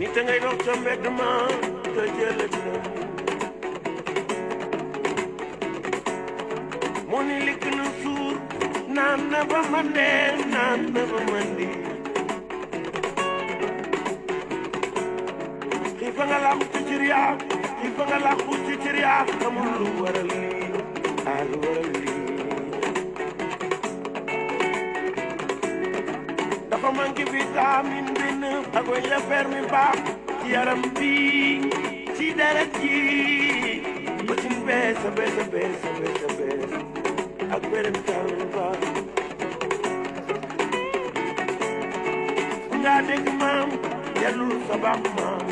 nit ngay dox ca mbedd ma te jëlëg na mu ni likk na suur naan na ba mande naan na ba mandi xiifa nga làqu ci cër yaa xiifa nga làqu ci cër yaa xamul lu waral lii lu waral lii dafa manqué vitamine B9 ak way ya fermi baax ci yaram bi ci deret ji ba ci bees ak beneen tànba nga dégg maam yellul sa baax maam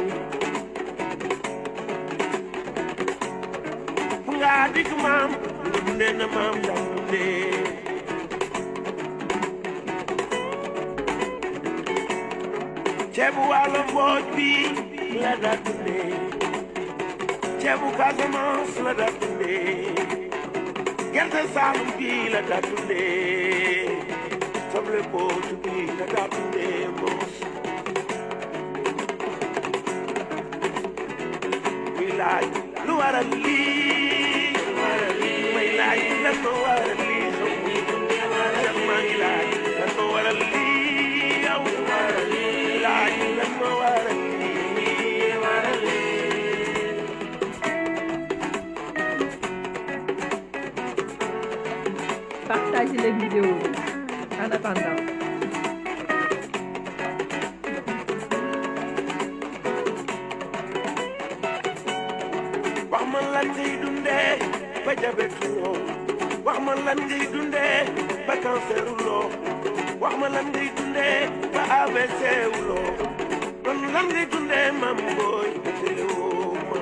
nga dégg maam dundee na maam dundee ceebu wàllu mbooj bi la daa dundee ceebu Casamance la daa dundee gerte Saalum bi la daa dundee soble Potou bi la daa dundee moos muy laaj lu waral lii may laaj lan moo waral lii sax maa ngi laaj lan moo waral lii yow laaj lan moo waral lii Partagez les vidéos en attendant. wax ma lan ngay dundee ba jabetu loo wax ma lan ngay dundee ba canceru loo wax ma lan ngay dundee ba AVC wu loo kon lan ngay dundee mam booy teewoo ma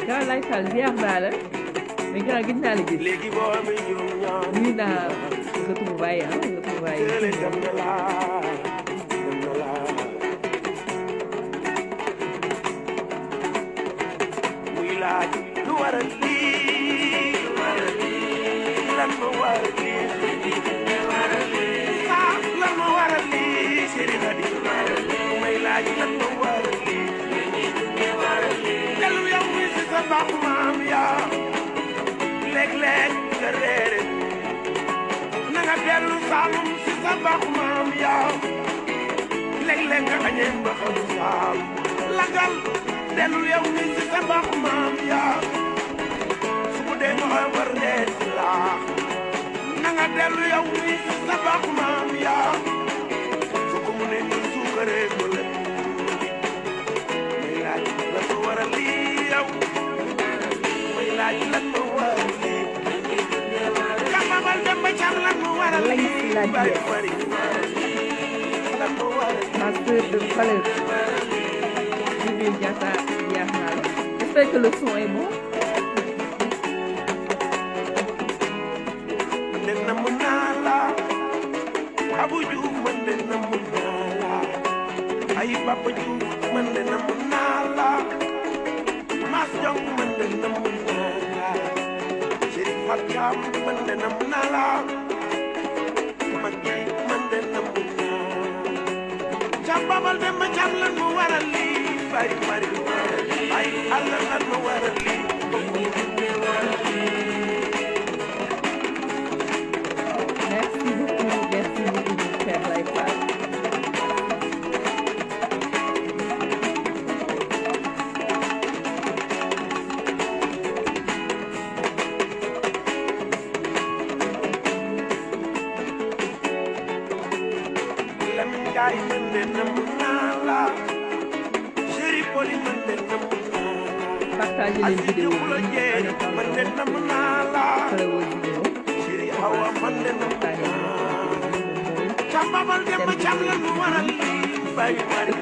Grand Lay Fall ziar naa la mais grand gis naa la gis léegi boo amee juróom-ñaar nuyu naa retrouvailles retrouvailles dem na laa muy laaj lu waral lii lan ma waral lii lan ma waral lii Serigne Khady may laaj lan ma waral lii dellu yow mi si sa baax maam yaa léeg-léeg nga réere na nga dellu Saalum si sa baax maam yaa léeg-léeg nga añee mbaxal Saalum lagal dellu yow mi si sa baax maam yaa su ko dee nga war reet laax na nga dellu yow mi si sa baax maam yaa su ko mu ne ni suukaree ko la may laaj la ko waral lii yow may laaj lan ma waral lii kamamal dem ba cam lan ma waral lii bari bari lan ma waral ma sœur de valeur Viviane Diatta ziar naa la j'espère que le son est bon den na mun naa la Abou Diouf man den na mun naa la ay Papa Diouf man den na mun naa la Mas Jong man den na mun naa la Chérif Fatkam man den na mun naa la Maggi man den na mun naa Cam babal dem ba cam lan mu waral lii bari bari ay Allah lan mu waral lii merci beaucoup Père Lay Fall Lamine Ndiaye man de nam naa la Chéri Poli man de nam naa la partagez les vidéos en man de attendant nam naa la après vos vidéos Chéri Awa man de nam naa Cambabal dem ba cam lan mu waral lii bayu bari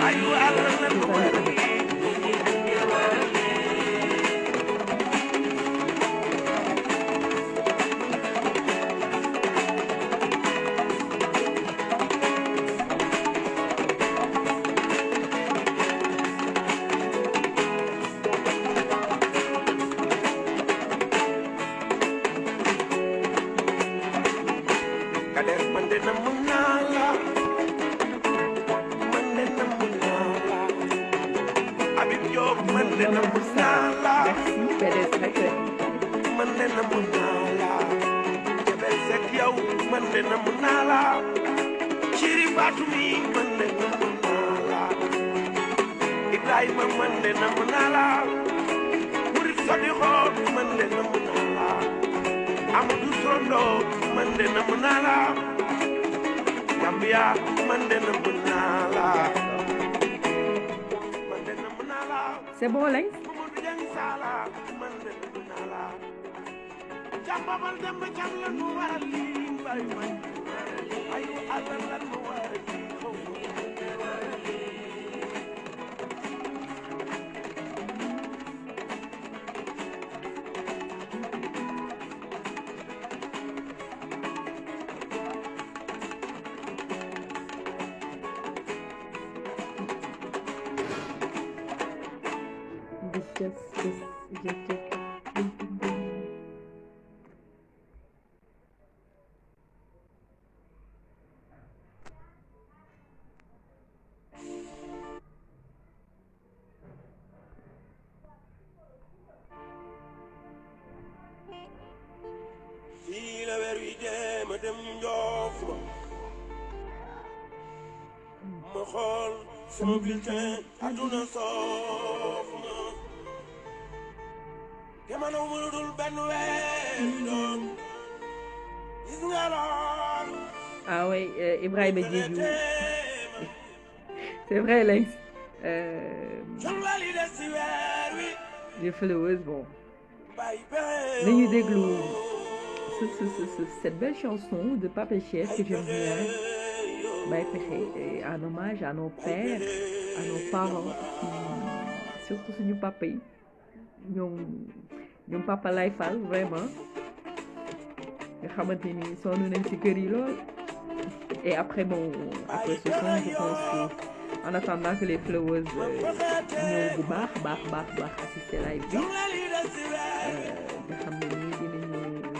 ayu Allah lan mu waral lii Diop man de namm naa la merci PDS rek man de namm naa la Jabel Seck yow man de namm naa la Ciri Fatou mi man de namm naa la Ibrahima man de namm naa la Murid Sodi Xoot man de namm naa la Amadou Sondo man de namm naa la Gambia man de namm naa la man de namm naa la c'est bon Lengs Mamadou Dieng Sala man de namm naa la Jambabal dem ba jam la nu waral lii mbay may ayu alal lan nu waral lii xaw fii la weer wi dem dem njoof ma xool sama bulletin àdduna soof ma te ma naw mënu dul benn weer doon gis nga lool ah oui Ibrahima Diédhiou c'est vrai Lengs jongali des si weer wi les followers bon bàyyi pexe nañu déglu cette belle chanson de Pape Cheikh que j'aime bien Baye Pexé en hommage à nos pères à nos parents surtout suñu papa yi ñoom papa Lay Fall vraiment nga xamante ni sonn nañ ci kër yi lool et après après ce son je pense que en attendant que les flowers ñëw bu baax assister live bi nga xam ne nii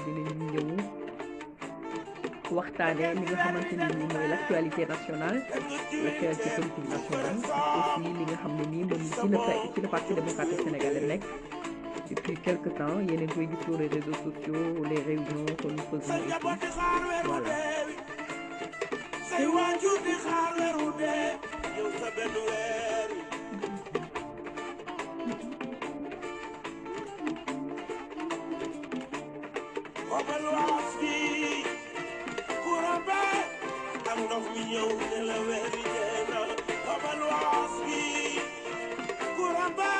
dinañu ñëw waxtaanee li nga xamante ni nii mooy l'actualité nationale l'actualité politique nationale aussi li nga xam ne nii moom ci le parti démocratique sénégalais nekk depuis quelque temps yéen a ngi koy gis sur les réseaux sociaux les réunions que nous faisons et tout voilà. say waajur di xaar weeru dee yow sa benn weer xobal waas bi courant ba ak ndox mi ñëw ne la weer wi dee na xobal waas bi courant ba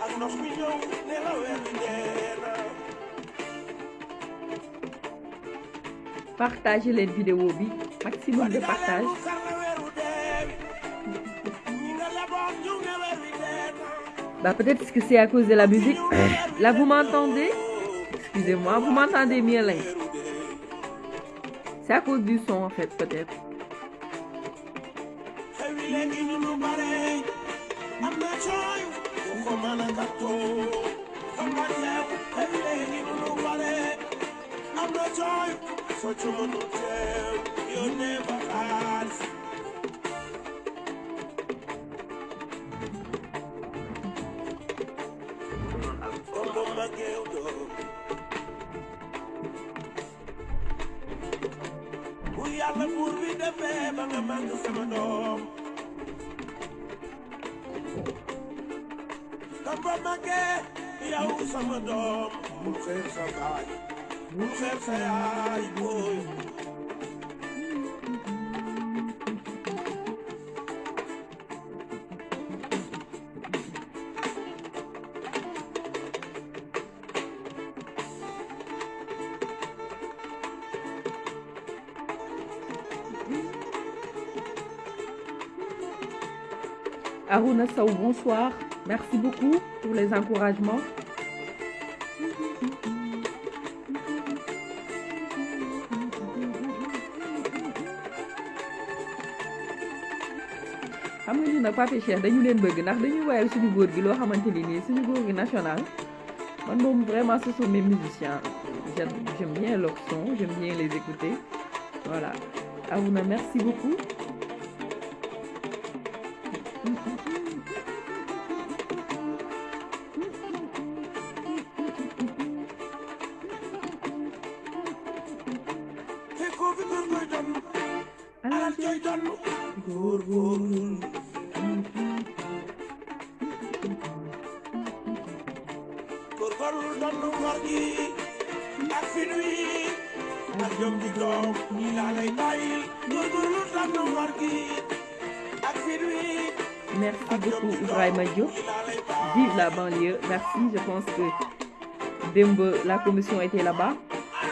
ak ndox mi ñëw ne la weer wi dee na partagez leen vidéo bi maximum de partage bah peut-être que c'est à cause de la musique là vous m'entendez excusez-moi vous m'entendez mieux là c'est à cause du son en fait peut-être Such a man you never ask. Yàlla buur bi defee ba nga màgg sama doom kam ba màggee yow sama doom bul xeeb sa baay bul xeeb sa yaay booy Aruna Sow, bonsoir. Merci beaucoup pour les encouragements. xam nga ñu nag Pape Cheikh dañu leen bëgg ndax dañuy woyal suñu góor gi loo xamante ni nii suñu góor gi national man moom vraiment ce sont mes musiciens j'aime bien leur son j'aime bien les écouter voilà Aruna merci beaucoup. jonn góorgóorlu góorgóorlu donn ngor gi ak fit wi ak jom ji doom ñi laa lay bàyyil góorgóorlu donn ngor gi ak fit wi. Merci beaucoup Ibrahima Diop. Vive la banlieue. Merci. Je pense que la commission était là-bas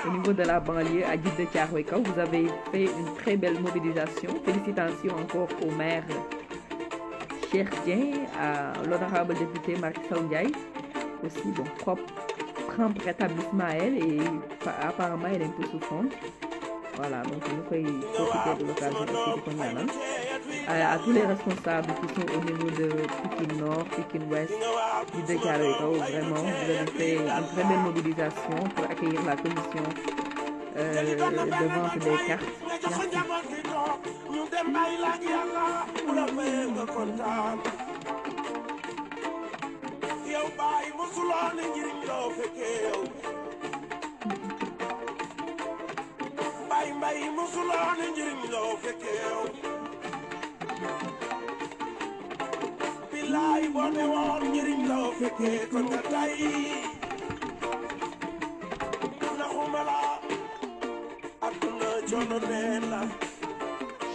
au niveau de la banlieue à Djiddah Thiaroye Kao. Vous avez fait une très belle mobilisation. Félicitations encore au maire Cheikh Dieng, à l'honorable député Macky Sall Ndiaye. Aussi, bon, propre rétablissement à elle et apparemment elle est un peu souffrante. Voilà, donc nous pouvons profiter de l'occasion aussi de Konyanan. À tous les responsables qui sont au niveau de Pikine Nord, Pikine Ouest, Djiddah Thiaroye Kao, vraiment, vous avez fait une très belle mobilisation pour accueillir la commission de vente des cartes. Merci.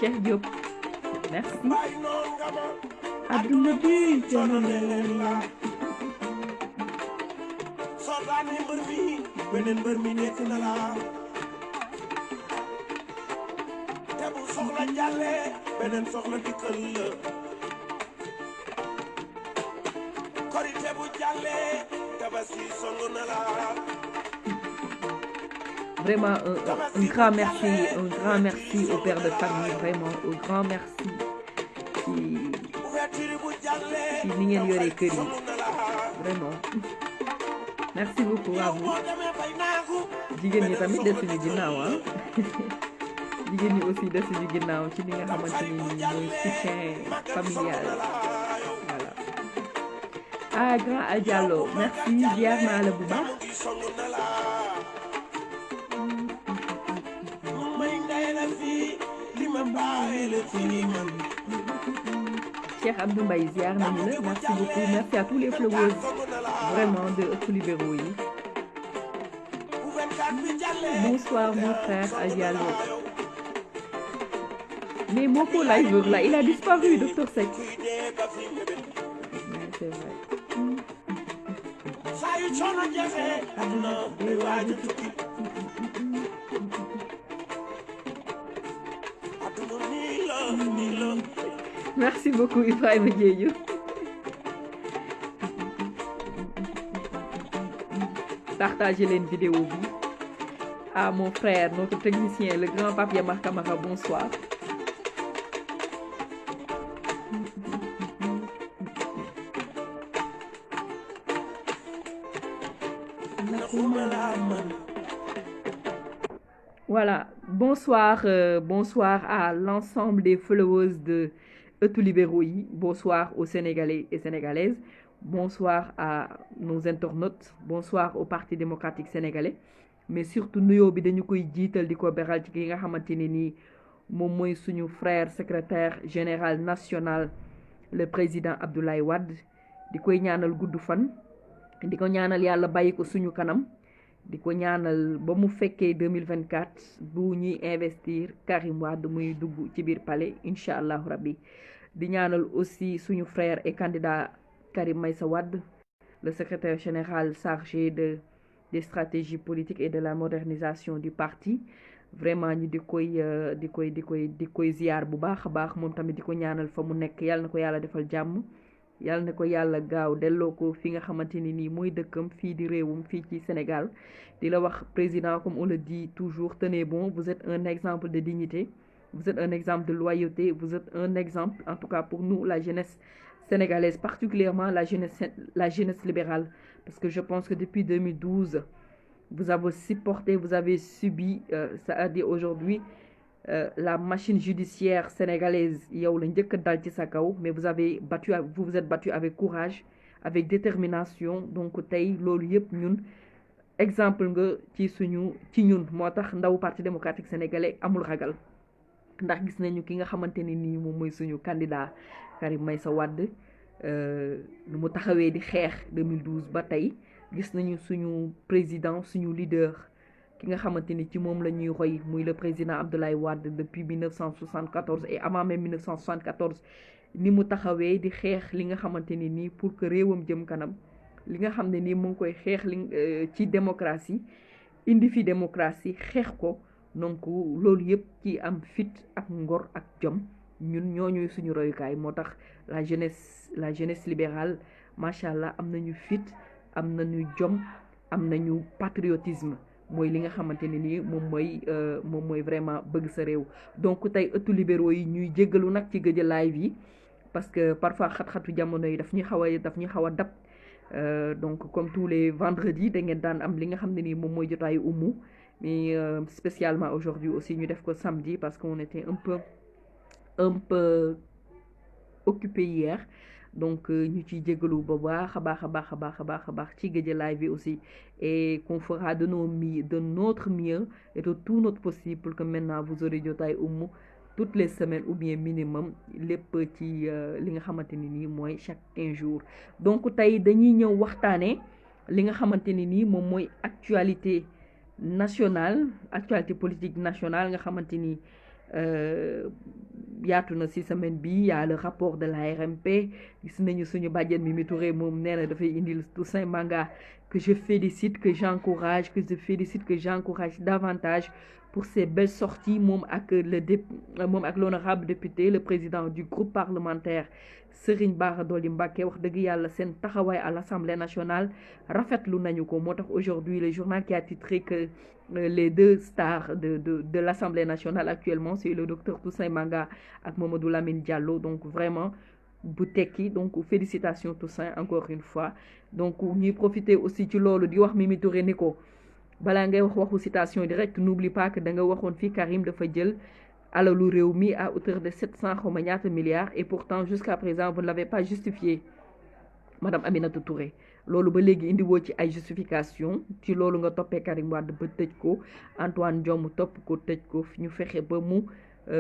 Cheikh Diop, merci. Aduna bi jononela sodani mbër mi beneen mbër mi nekk na la te bu soxla jàlle beneen soxla dikkal la korite bu jàlle tabaski song na la. Vraiment un grand merci au père de famille, vraiment un grand merci ci ni ngeen yoree kër yi vraiment merci beaucoup à vous. Jigéen ñi tamit des suñu ginnaaw ah jigéen ñi aussi des suñu ginnaaw ci li nga xamante ni mooy soutien familial voilà. Ah grand Al Diallo merci ziar naa la bu baax. Cheikh Abdou Mbaye ziar nañu la merci beaucoup, merci à tous les followers vraiment de Ëttu Libéraux yi. Bonsoir mon frère Al Diallo. Mais Moko Liveur là, il a disparu, Docteur Seck. Ouais, c'est vrai. Merci beaucoup Ibrahima Diédhiou. Partagez leen vidéo bi. À mon frère, notre technicien, le grand Pape Yamar Camara, bonsoir. Voilà, bonsoir à l'ensemble des followers de Ëttu Libéraux yi, bonsoir aux Sénégalais et Sénégalaises, bonsoir à nos internautes, bonsoir au Parti démocratique sénégalais, mais surtout nuyoo bi dañu koy jiital di ko beral ci ki nga xamante ne nii moom mooy suñu frère secrétaire général national le président Abdoulaye Wade, di koy ñaanal gudd fan, di ko ñaanal yàlla bàyyi ko suñu kanam, di ko ñaanal ba mu fekkee 2024 bu ñuy investir Karim Wade muy dugg ci biir palais incha allahu rabbi. Di ñaanal aussi suñu frère et candidat Karim Meïssa Wade, le secrétaire général chargé des stratégies politiques et de la modernisation du parti. Vraiment ñu di koy ziar bu baax a baax, moom tamit di ko ñaanal fa mu nekk yàlla na ko yàlla defal jàmm, yàlla na ko yàlla gaaw delloo ko fi nga xamante ni nii mooy dëkkam fii di réewum fii ci Sénégal. Di la wax président, comme on le dit toujours, tenez bon, vous êtes un exemple de dignité, vous êtes un exemple de loyauté, vous êtes un exemple en tout cas pour nous, la jeunesse sénégalaise, particulièrement la jeunesse libérale, parce que je pense que depuis 2012 vous avez supporté, vous avez subi, ça a dit aujourd'hui la machine judiciaire sénégalaise yow la njëkk dal ci sa kaw, mais vous vous êtes battu avec courage, avec détermination. Donc tey loolu yëpp ñun exemple nga ci ñun moo tax ndaw Parti démocratique sénégalais amul ragal. ndax gis nañu ki nga xamante ni nii moom mooy suñu candidat Karim Meïssa Wade nu mu taxawee di xeex 2012 ba tey gis nañu suñu président suñu leader ki nga xamante ni ci moom la ñuy roy muy le président Abdoulaye Wade depuis 1974 et avant même 1974 ni mu taxawee di xeex li nga xamante ni nii pour que réewam jëm kanam li nga xam ne nii mu ngi koy xeex ci démocratie indi fi démocratie xeex ko donc loolu yëpp ci am fit ak ngor ak jom ñun ñooñuy suñu royukaay moo tax la jeunesse libérale macha allah am nañu fit am nañu jom am nañu patriotisme mooy li nga xamante ne nii moom mooy vraiment bëgg sa réew. donc tey ëttu libéraux yi ñuy jéggalu nag ci gëj a live yi parce que parfois xat-xatu jamono yi daf ñuy xaw a dab donc comme tous les vendredis da ngeen daan am li nga xam ne nii moom mooy jotaayu umu mais spécialement aujourd'hui aussi ñu def ko samedi parce qu'on était un peu occupé hier donc ñu ciy jéggalu ba baax a baax ci gëj a live bi aussi et qu'on fera de notre mieux et de tout notre possible pour que maintenant vous aurez jotaay toutes les semaines ou bien minimum lépp ci li nga xamante ni nii mooy chaque 15 jours donc tey dañuy ñëw waxtaane li nga xamante ni nii moom mooy actualité nationale actualité politique nationale nga xamante ni yaatu na ci semaine bi y'a le rapport de l'ARMP gis nañu suñu bàjjen Mimi Touré moom nee na dafay indil Toussaint Manga que je félicite que j'encourage davantage pour ces belles sorties moom ak l'honorable député le président du groupe parlementaire Serigne Bara Dolly Mbacké wax dëgg yàlla seen taxawaay à l'Assemblée nationale rafetlu nañu ko moo tax aujourd'hui le journal qui a titré que les deux stars de l'Assemblée nationale actuellement c'est le docteur Toussaint Manga ak Mamadou Lamine Diallo donc vraiment bu tekki donc félicitations Toussaint encore une fois donc ñuy profiter aussi ci loolu di wax Mimi Touré ni ko balaa ngay waxu citation directe n'oublie pas que da nga waxoon fii Karim dafa jël alalu réew mi à hauteur de 700 xawma ñaata milliards et pourtant jusqu'à présent vous ne l'avez pas justifié madame Aminata Touré loolu ba léegi indi woo ci ay justification ci loolu nga toppee Karim Wade ba tëj ko Antoine Diome topp ko tëj ko ñu fexe ba mu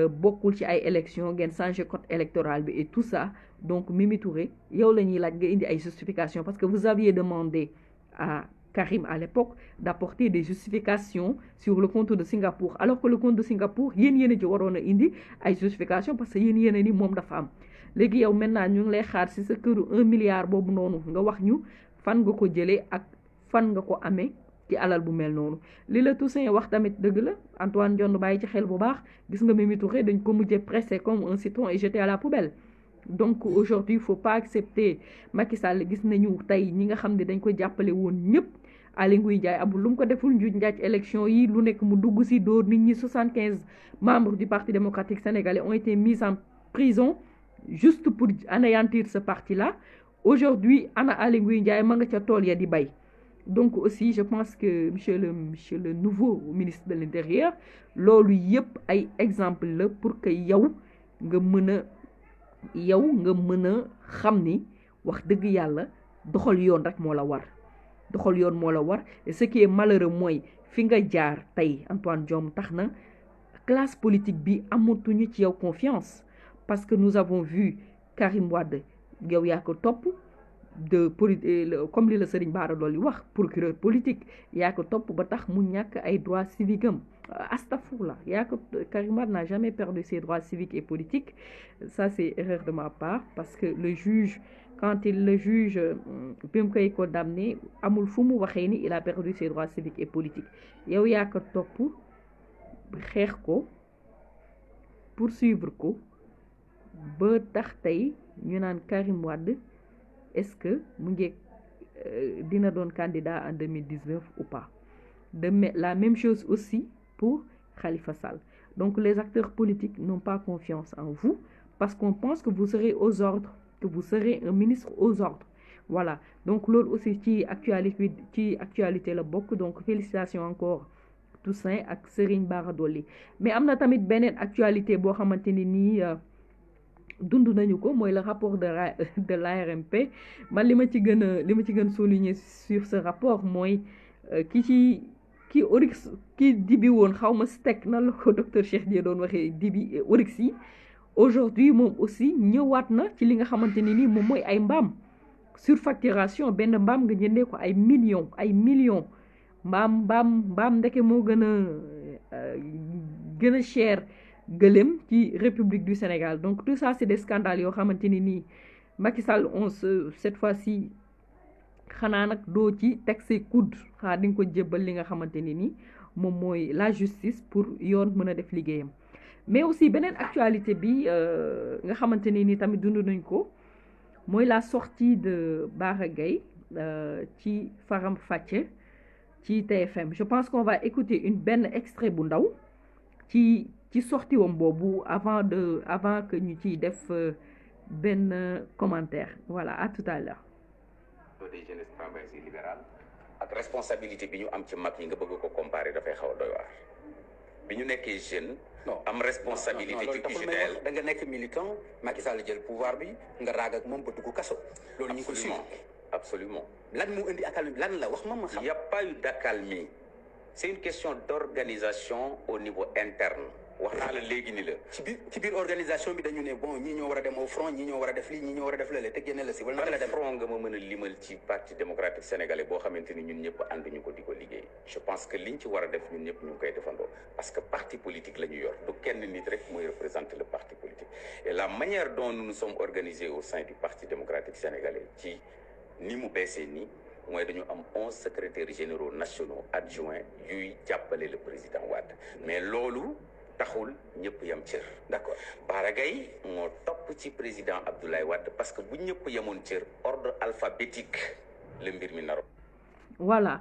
bokkul ci ay élections ngeen changer code électoral bi et tout ça donc Mimi Touré yow la ñuy laaj nga indi ay justification parce que vous aviez demandé à Karim à l'époque d'apporter des justifications sur le compte de Singapour alors que le compte de Singapour yéen ci waroon a indi ay justifications parce que yéen ni moom dafa am léegi yow maintenant ñu ngi lay xaar ci sa këru 1 milliard boobu noonu nga wax ñu fan nga ko jëlee ak fan nga ko amee ci alal bu mel noonu li la Toussaint wax tamit dëgg la Antoine Diome bàyyi ci xel bu baax gis nga Mimi Touré dañ ko mujjee pressé comme un citron et jeté à la poubelle donc aujourd'hui il faut pas accepter Macky Sall gis nañu tey ñi nga xam ne dañ ko jàppale woon ñëpp Aly Ngouille Ndiaye amul lu mu ko deful njuuj njaaj élection yi lu nekk mu dugg ci dóor nit ñi 75 membres du Parti démocratique sénégalais ont été mis en prison juste pour anéantir ce parti-là aujourd'hui ana Aly Ngouille Ndiaye ma nga ca tool ya di bay donc aussi je pense que monsieur le nouveau ministre de l'Intérieur loolu yëpp ay exemple la pour que yow nga mën a xam ni wax dëgg yàlla doxal yoon rek moo la war et ce qui est malheureux mooy fi nga jaar tey Antoine Diome tax na classe politique bi amatuñu ci yow confiance parce que nous avons vu Karim Wade yow yaa ko topp comme li la Serigne Bara Dolly wax procureur politique yaa ko topp ba tax mu ñàkk ay droits civiques am astafurlah Karim Wade n'a jamais perdu ses droits civiques et politiques ça c'est erreur de ma part parce que le juge quand le juge bi mu koy condamné amul fu mu waxee ni il a perdu ses droits civiques et politiques yow yaa ko topp xeex ko poursuivre ko ba tax tey ñu naan Karim Wade est-ce que mu ngi dina doon candidat en 2019 ou pas la même chose aussi pour Khalifa Sall donc les acteurs politiques n'ont pas confiance en vous parce qu'on pense que vous serez aux ordres que vous serez un ministre aux ordres voilà donc loolu aussi ci actualité la bokk donc félicitations encore Toussaint ak Serigne Bara Dolly mais am na tamit beneen actualité boo xamante ni nii dund nañu ko mooy le rapport de l'ARMP man li ma ci gën souligner sur ce rapport mooy ki kii Oryx kii dibi woon xaw ma steak nan la ko docteur Cheikh Dieng doon waxee dibi Oryx yi aujourd'hui moom aussi ñëwaat na ci li nga xamante ni nii moom mooy ay mbaam surfacturation benn mbaam nga jëndee ko ay millions mbaam ndeke moo gën a cher gëléem ci République du Sénégal. Donc tout ça c'est des scandales yoo xamante ni nii Macky Sall cette fois-ci xanaa nag doo ci teg say coude xanaa di nga ko jébbal li nga xamante ni nii moom mooy la justice pour yoon mën a def liggéeyam. Mais aussi beneen actualité bi nga xamante ni nii tamit dund nañ ko mooy la sortie de Bara Gaye ci Faram Facce ci TFM. Je pense qu'on va écouter benn extrait bu ndaw ci sortie wam boobu avant que ñu ciy def benn commentaire. Voilà, à tout à l'heure. Des jeunes travailleuses libérales ak responsabilité bi ñu am ci mag yi nga bëgg ko comparer dafay xaw a doy waar bi ñu nekkee jeune am responsabilité ci UGTL da nga nekk militant Macky Sall jël pouvoir bi nga raag ak moom ba dugg kaso loolu ñu ngi ko suivre absolument lan moo indi accalmie lan la wax ma xam. Il y a pas eu d'accalmie, c'est une question d'organisation au niveau interne. wax naa la léegi ni la ci biir organisation bi dañu ne bon ñii ñoo war a dem au front ñii ñoo war a def lii ñii ñoo war a def lële te génne la si wala naka la dem front nga ma mën a limal ci parti démocratique sénégalais boo xamante ni ñun ñëpp ànduñu ko di ko liggéey. Je pense que liñ ci war a def ñun ñëpp ñu ngi koy defandoo parce que parti politique la ñu yor du kenn nit rek mooy représenter le parti politique et la manière dont nous nous sommes organisés au sein du parti démocratique sénégalais ci ni mu beesee nii mooy dañu am 11 secrétaires généraux nationaux adjoints yuy jàppale le président Wade mais loolu taxul ñëpp yam cër. D'accord. Bara Gaye moo topp ci président Abdoulaye Wade parce que bu ñëpp yemoon cër ordre alphabétique le mbir mi naro. Voilà,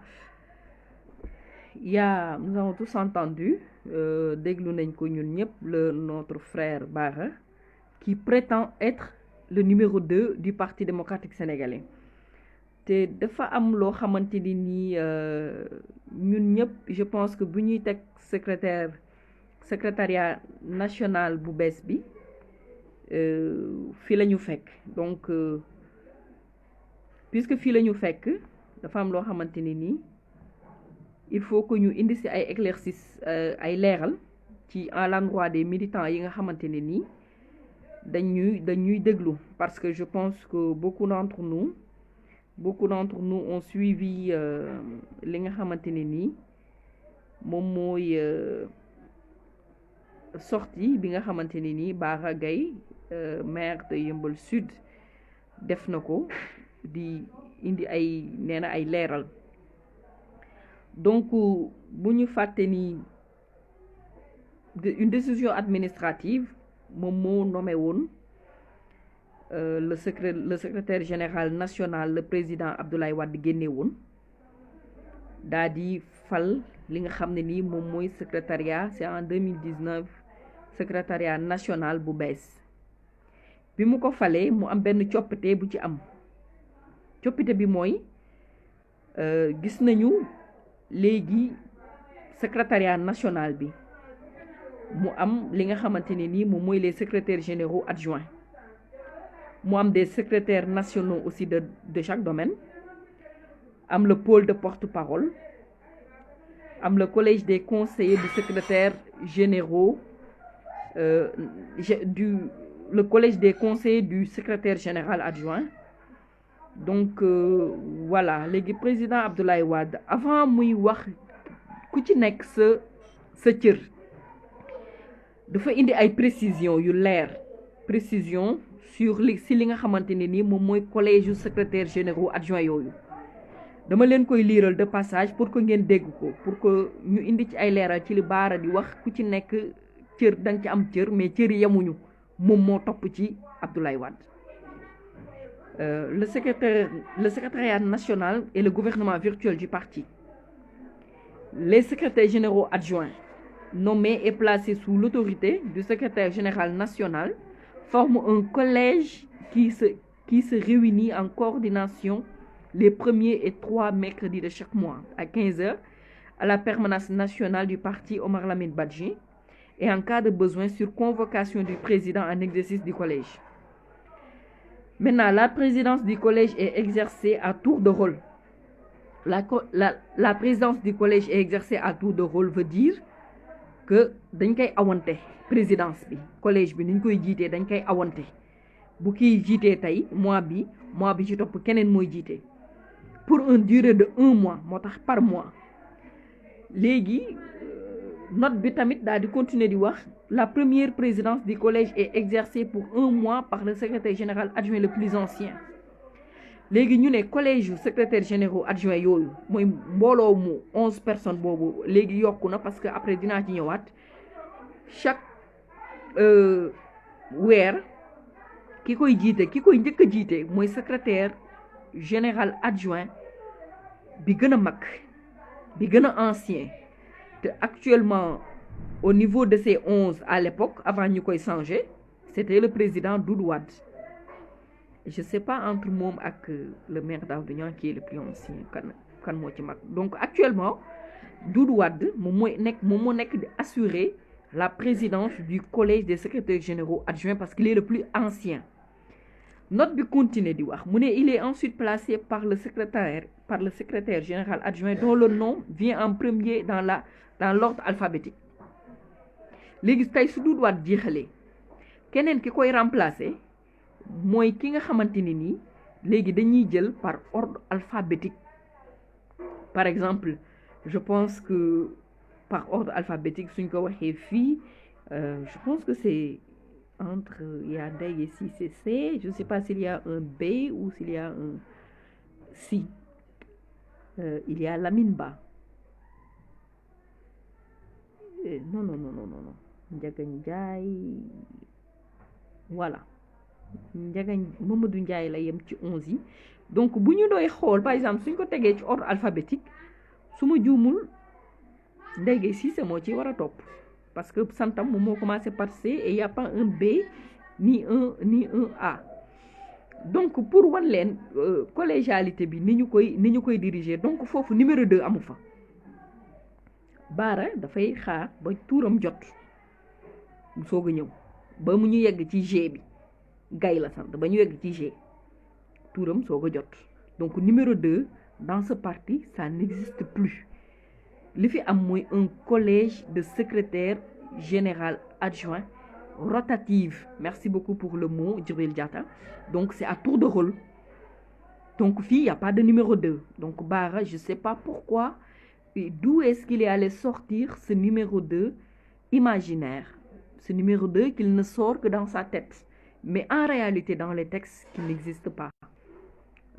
nous avons tous entendu déglu nañ ko ñun ñëpp notre frère Bara qui prétend être le numéro 2 du Parti démocratique sénégalais. te dafa am loo xamante ni nii ñun ñëpp je pense que bu ñuy teg secrétariat national bu bees bi fii la ñu fekk donc puisque fii la ñu fekk dafa am loo xamante ni nii il faut que ñu indi ci ay éclaircisses ay leeral ci à l'endroit des militants yi nga xamante ne nii dañuy déglu parce que je pense que beaucoup d'entre nous ont suivi li nga xamante ne nii moom mooy sortie bi nga xamante ne nii Bara Gaye maire de Yeumbeul Sud def na ko di indi nee na ay leeral donc bu ñu fàtte ni une décision administrative moom moo nommé woon le secrétaire général national le président Abdoulaye Wade génne woon daa di fal li nga xam ne nii moom mooy secrétariat c'est en 2019 secrétariat national bu bees bi mu ko falee mu am benn coppite bu ci am coppite bi mooy gis nañu léegi secrétariat national bi mu am li nga xamante ne nii moom mooy les secrétaires généraux adjoints mu am des secrétaires nationaux aussi de chaque domaine am le pôle de porte-parole am le collège des conseillers du secrétaire généraux le collège des conseillers du secrétaire général adjoint donc voilà léegi président Abdoulaye Wade avant muy wax ku ci nekk sa cër dafa indi ay précisions yu leer précision sur li nga xamante ne nii moom mooy collège yu secrétaire généraux adjoint yooyu dama leen koy liiral de passage pour que ngeen dégg ko pour que ñu indi ci ay leeral ci li Bara di wax ku ci nekk cër da nga ci am cër mais cër yi yemuñu moom moo topp ci Abdoulaye Wade le secrétariat national et le gouvernement virtuel du parti les secrétaires généraux adjoints nommés et placés sous l'autorité du secrétaire général national forment un collège qui se réunit en coordination les premiers et 3 mercredis de chaque mois à 15h à la permanence nationale du parti Omar Lamine Badji et en cas de besoin sur convocation du président en exercice du collège. Maintenant, la présidence du collège est exercée à tour de rôle la présidence du collège est exercée à tour de rôle veut dire que dañ koy awante présidence bi collège bi ni ñu koy jiitee dañ koy awante bu kiy jiitee tey mois bi ci topp keneen mooy jiite pour une durée de 1 mois moo tax par mois léegi note bi tamit daal di continuer di wax la première présidence du collège est exercée pour 1 mois par le secrétaire général adjoint le plus ancien léegi ñu ne collège yu secrétaire généraux adjoint yooyu mooy mbooloo mu 11 personnes boobu léegi yokku na parce que après dinaa ci ñëwaat chaque weer ki koy njëkk a jiite mooy secrétaire général adjoint bi gën a mag bi gën a ancien te actuellement au niveau de ces 11 à l'époque avant ñu koy changer c'était le président Doudou Wade. Je sais pas entre moom ak le maire Daouda Niang qui est le plus ancien kan moo ci mag donc actuellement Doudou Wade moom moo nekk di assurer la présidence du collège des secrétaires généraux adjoints parce qu'il est le plus ancien. Note bi continue di wax mu ne il est ensuite placé par le secrétaire général adjoint dont le nom vient en premier dans l'ordre alphabétique. Léegi tey su Doudou Wade jeexalee keneen ki koy remplacer mooy ki nga xamante ni nii léegi dañuy jël par ordre alphabétique. Par exemple je pense que par ordre alphabétique suñ ko waxee fii je pense que c'est entre il y a Ndeye Cissé C, je ne sais pas s'il y a un B ou s'il y a un C. Il y a Lamine Ba. Non. Ndiaga Ndiaye. Voilà. Mamadou Ndiaye la yem ci 11 yi. Donc bu ñu doy xool par exemple suñ ko tegee ci ordre alphabétique su ma juumul Ndeye Cissé moo ci war a topp. Parce que santam moom moo commencé par C et il y a pas un B ni un A donc pour wan leen collégialité bi ni ñu koy diriger donc foofu numéro 2 amu fa Baara dafay xaar ba tuuram jot mu soog a ñëw ba mu ñu yegg ci G bi Gay la sant ba ñu yegg ci G tuuram soog a jot donc numéro 2 dans ce parti ça n'existe plus. Li fi am mooy un collège de secrétaire général adjoint rotative. Merci beaucoup pour le mot, Djibril Diatta. Donc c'est à tour de rôle. Donc fii, il n'y a pas de numéro 2. Donc Bara, je ne sais pas pourquoi, d'où est-ce qu'il est allé sortir ce numéro 2 imaginaire. Ce numéro 2 qu'il ne sort que dans sa tête. Mais en réalité, dans les textes qui n'existent pas.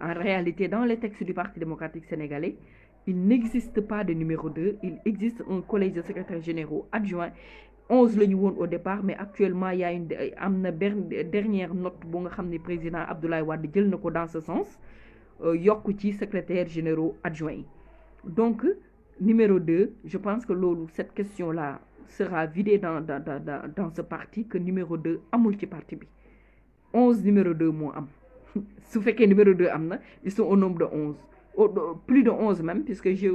En réalité, dans les textes du Parti démocratique sénégalais, il n'existe pas de numéro 2, il existe un collège de secrétaires généraux adjoints. 11 la ñu woon au départ, mais actuellement il y a am na dernière note bu nga xam ne président Abdoulaye Wade jël na ko dans ce sens yokk ci secrétaires généraux adjoints yi. Donc numéro 2, je pense que loolu cette question-là sera vidée dans ce parti que numéro 2 amul ci parti bi. 11 numéro 2 moo am su fekkee numéro 2 am na ils sont au nombre de 11. Plus de 11 même, puisque je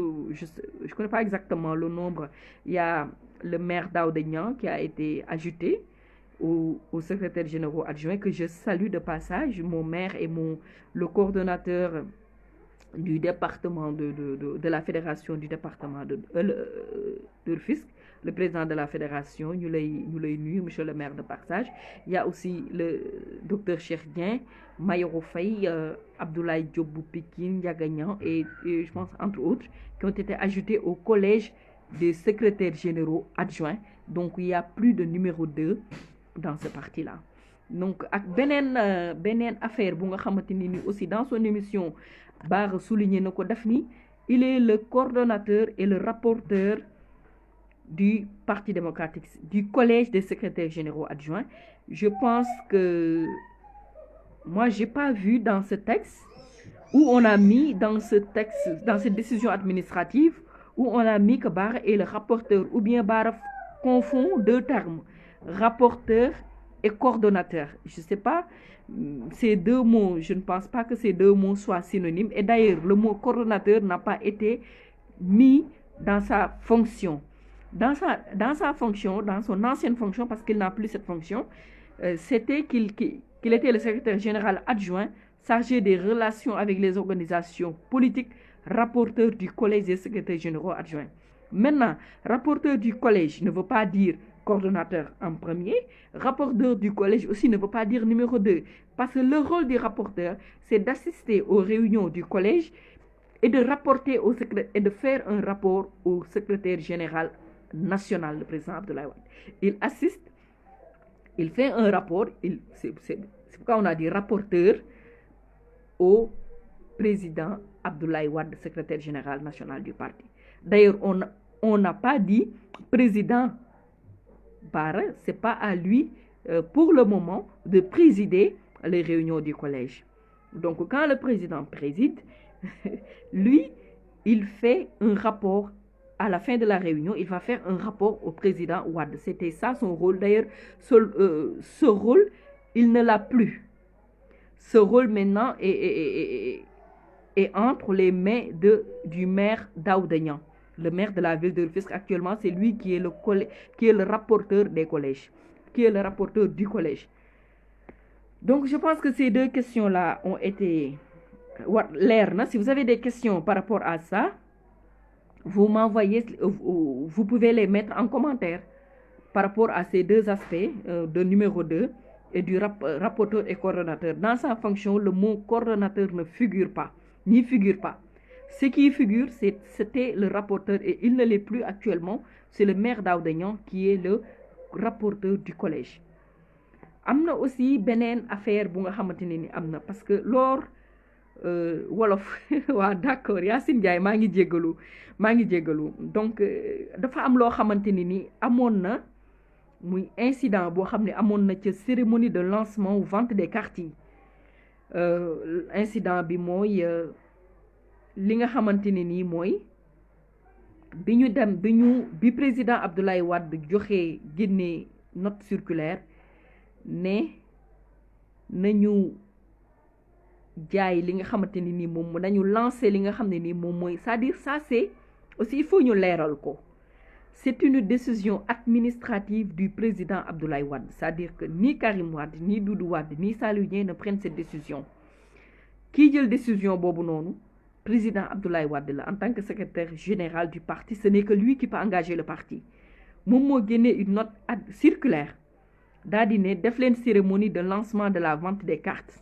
connais pas exactement le nombre. Il y a le maire Daouda Niang qui a été ajouté au secrétaire général adjoint, que je salue de passage, mon maire et le coordonnateur du département de la fédération du département de Rufisque, le président de la fédération, nous l'avons nu, monsieur le maire de passage. Il y a aussi le docteur Cheikh Dien, Mayoro Faye, Abdoulaye Diop Pikine, Ndiaga Niang et je pense entre autres qui ont été ajoutés au collège des secrétaires généraux adjoints. Donc il y a plus de numéro 2 dans ce parti-là. Donc ak benen affaire bu nga xamanteni ni aussi dans son émission Bara souligné nako daf ni il est le coordonnateur et le rapporteur du Parti démocratique, du collège des secrétaires généraux adjoints. Je pense que moi j'ai pas vu dans ce texte où on a mis dans ce texte, dans cette décision administrative, où on a mis que Bara est le rapporteur, ou bien Bara confond deux termes, rapporteur et coordonnateur. Je ne sais pas, ces deux mots, je ne pense pas que ces deux mots soient synonymes. Et d'ailleurs, le mot coordonnateur n'a pas été mis dans sa fonction. Dans sa fonction, dans son ancienne fonction, parce qu'il n'a plus cette fonction, c'était qu'il était le secrétaire général adjoint chargé des relations avec les organisations politiques, rapporteur du collège des secrétaires généraux adjoints. Maintenant, rapporteur du collège ne veut pas dire coordonnateur en premier. Rapporteur du collège aussi ne veut pas dire numéro 2. Parce que le rôle du rapporteur, c'est d'assister aux réunions du collège et de rapporter au secrétaire et de faire un rapport au secrétaire général national, le président Abdoulaye Wade. Il assiste, il fait un rapport, c'est pourquoi on a dit rapporteur au président Abdoulaye Wade, secrétaire général national du parti. D'ailleurs, on n'a pas dit président Bara, c'est pas à lui pour le moment de présider les réunions du collège. Donc quand le président préside, lui, il fait un rapport à la fin de la réunion, il va faire un rapport au président Wade. C'était ça son rôle. D'ailleurs, ce rôle, il ne l'a plus. Ce rôle maintenant est entre les mains du maire Daouda Niang, le maire de la ville de Rufisque. Actuellement, c'est lui qui est le rapporteur des collèges, qui est le rapporteur du collège. Donc, je pense que ces deux questions-là ont été l'air. Si vous avez des questions par rapport à ça, vous m'envoyez, vous pouvez les mettre en commentaire par rapport à ces deux aspects de numéro 2 et du rapporteur et coordonnateur. Dans sa fonction, le mot coordonnateur ne figure pas, n'y figure pas. Ce qui figure, c'était le rapporteur et il ne l'est plus actuellement. C'est le maire Daouda Niang qui est le rapporteur du collège. Amna aussi benen affaire bu nga xamanteni ni amna parce que lors wolof wa d'accord Yacine Ndiaye maa ngi jéggalu donc dafa am loo xamanteni ni amoon na muy incident boo xam ne amoon na ca cérémonie de lancement ou vente des cartes yi incident bi mooy li nga xamanteni nii mooy bi président Abdoulaye Wade joxe génne note circulaire ne nañu jaay li nga xamanteni ni moom nañu lancer li nga xam ne nii moom mooy c'est-à-dire ça c'est aussi il faut ñu leeral ko. C'est une décision administrative du président Abdoulaye Wade. C'est-à-dire que ni Karim Wade, ni Doudou Wade, ni Saliou Dieng ne prennent cette décision. Qui dit la décision bobu nonou? Président Abdoulaye Wade là, en tant que secrétaire général du parti, ce n'est que lui qui peut engager le parti. Moom moo génne une note circulaire daa di ne def leen cérémonie de lancement de la vente des cartes.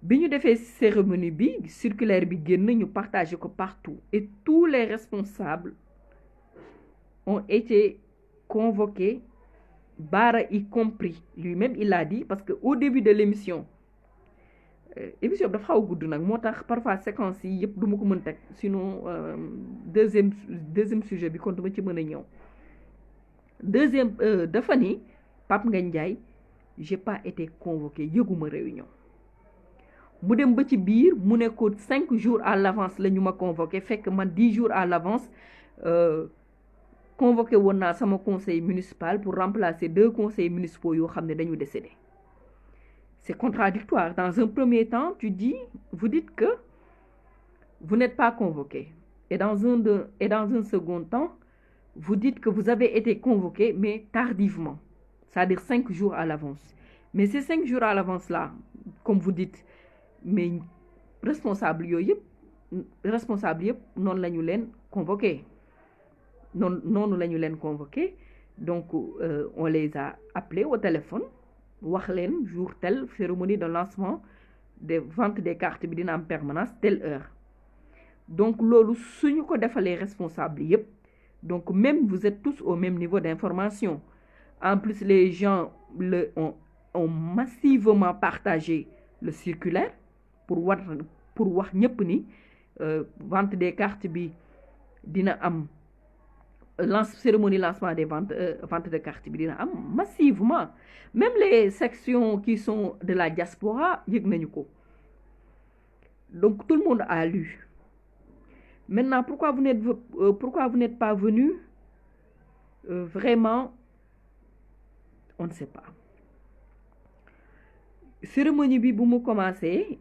Bi ñu defee cérémonie bi circulaire bi génn ñu partager ko partout et tous les responsables ont été convoqués, Bara y compris. Lui-même, il l'a dit, parce qu'au début de l'émission, émission dafa xaw gudd nag moo tax parfois séquence yi yëpp du ma ko mën teg sinon deuxième sujet bi kon dama ci mën a ñëw. Deuxième dafa ni Pape Ngagne Ndiaye j'ai pas été convoqué yëguma réunion mu dem ba ci biir mu ne ko 5 jours à l'avance la ñu ma convoqué fekk man 10 jours à l'avance convoqué woon naa sama conseil municipal pour remplacer 2 conseils municipaux yoo xam ne dañu décédé. C'est contradictoire. Dans un premier temps, vous dites que vous n'êtes pas convoqué. Et dans un second temps, vous dites que vous avez été convoqué, mais tardivement. C'est-à-dire 5 jours à l'avance. Mais ces 5 jours à l'avance-là, comme vous dites, mais responsable yep, non lañu len convoqué. Non lañu len convoqué. Donc on les a appelés au téléphone. Wax len jour tel cérémonie de lancement des ventes des cartes bi dina en permanence telle heure. Donc lolu suñu ko défalé responsable yépp. Donc même vous êtes tous au même niveau d'information. En plus les gens ont massivement partagé le circulaire pour wax ñëpp ni vente des cartes bi dina am cérémonie lancement des ventes de cartes bi dina am massivement. Même les sections qui sont de la diaspora yëg nañu ko. Donc tout le monde a lu. Maintenant pourquoi vous n'êtes pas venu? Vraiment on ne sait pas. Cérémonie bi bu mu commencé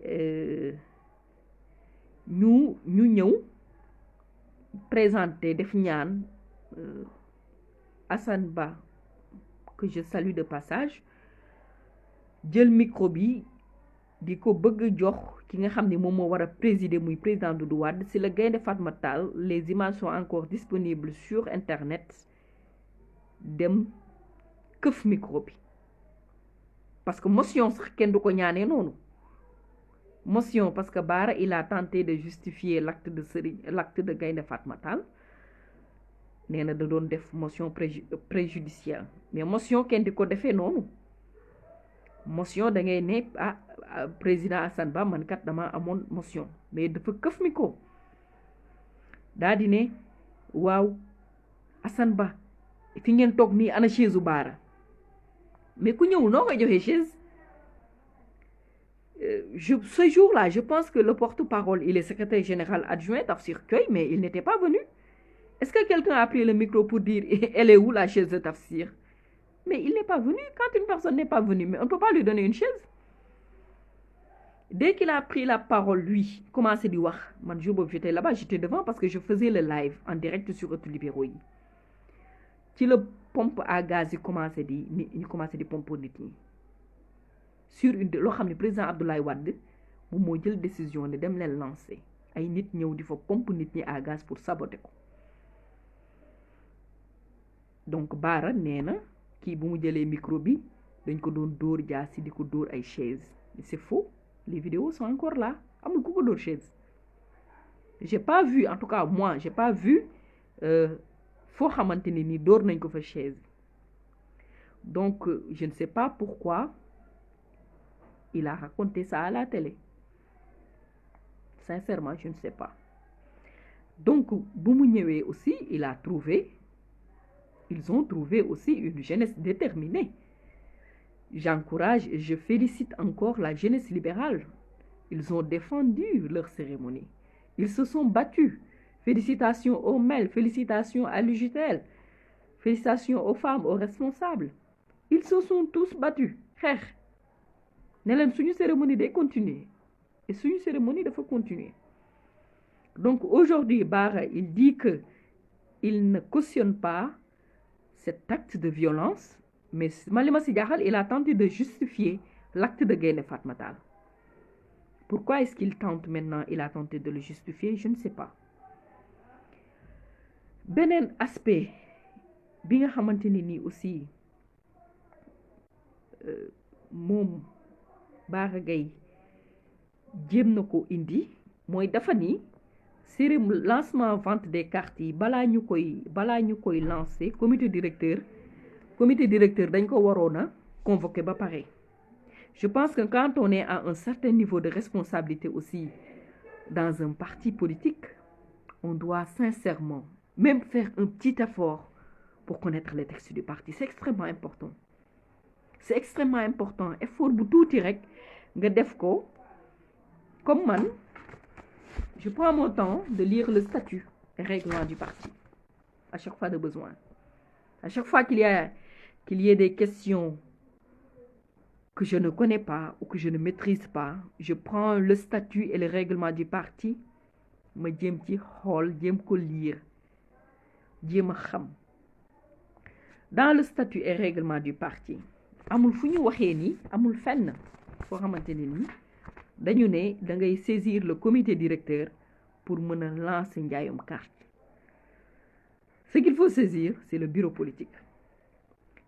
ñu ñëw présenter def ñaan Assane Ba que je salue de passage jël micro bi di ko bëgg jox ki nga xam ne moom moo war a présider muy président Doudou Wade si la Gaynde Fatma Tall les images sont encore disponibles sur internet dem këf micro bi parce que motion sax kenn du ko ñaanee noonu motion parce que Bara il a tenté de justifier l'acte de Gaynde Fatma Tall nee na da doon def motion préjudicielle mais motion kenn di ko defee noonu motion da ngay ne président Assane Ba man kat dama amoon motion mais dafa këf mi ko daa di ne waaw Assane Ba fi ngeen toog nii ana chaise u Bara mais ku ñëwul noo koy joxee chaise ce jour-là je pense que le porte-parole il est secrétaire général adjoint Tafsir Thioye mais il n'était pas venu. Est-ce que quelqu'un a pris le micro pour dire elle est où la chaise de Tafsir? Mais il n'est pas venu. Quand une personne n'est pas venue, mais on ne peut pas lui donner une chaise. Dès qu'il a pris la parole, lui, commencé à dire, man, j'étais là-bas, j'étais devant parce que je faisais le live en direct sur Ëttu Libéraux yi. Ci la pompe à gaz yi commencé di pompe nit ñi. Sur une loo xam ne président Abdoulaye Wade moom moo jël décision ne dem leen lancer ay nit ñëw di fa pompe nit ñi à gaz pour saboter ko. Donc Bara nee na kii bu mu jëlee micro bi dañ ko doon dóor jaasi di ko dóor ay chaise mais c'est faux les vidéos sont encore là amul ku ko dóor chaise j'ai pas vu en tout cas moi j'ai pas vu foo xamante ne ni dóor nañ ko fa chaise donc je ne sais pas pourquoi il a raconté ça à la télé sincèrement je ne sais pas donc bu mu ñëwee aussi ils ont trouvé aussi une jeunesse déterminée. J'encourage et je félicite encore la jeunesse libérale. Ils ont défendu leur cérémonie. Ils se sont battus. Félicitations aux mails, félicitations à l'UJTL, félicitations aux femmes, aux responsables. Ils se sont tous battus. Xeex ne leen suñu cérémonie day continuer et suñu cérémonie dafa continuer. Donc aujourd'hui Bara il dit que il ne cautionne pas cet acte de violence, mais Malima si jaaxal il a tenté de justifier l'acte de Gaynde Fatma Tall. Pourquoi est-ce qu'il tente maintenant, il a tenté de le justifier, je ne sais pas. Beneen aspect bi nga xamante ne nii aussi moom Bara Gaye jéem na ko indi mooy dafa ni cérémonie lancement vente des cartes yi balaa ñu koy lancer comité directeur dañ ko waroon a convoquer ba pare. Je pense que quand on est à un certain niveau de responsabilité aussi dans un parti politique, on doit sincèrement même faire un petit effort pour connaître les textes du parti. C'est extrêmement important. C'est extrêmement important. Effort bu tuuti rek nga def ko comme man. Je prends mon temps de lire le statut et règlement du parti à chaque fois de besoin. À chaque fois qu'il y ait des questions que je ne connais pas ou que je ne maîtrise pas, je prends le statut et le règlement du parti, ma jéem ci xool, jéem ko lire, jéem a xam. Dans le statut et règlement du parti, amul fu ñu waxee ni amul fenn foo xamante ne ni dañu ne da ngay saisir le comité directeur pour mën a lancer njaayum carte. Ce qu'il faut saisir, c'est le bureau politique.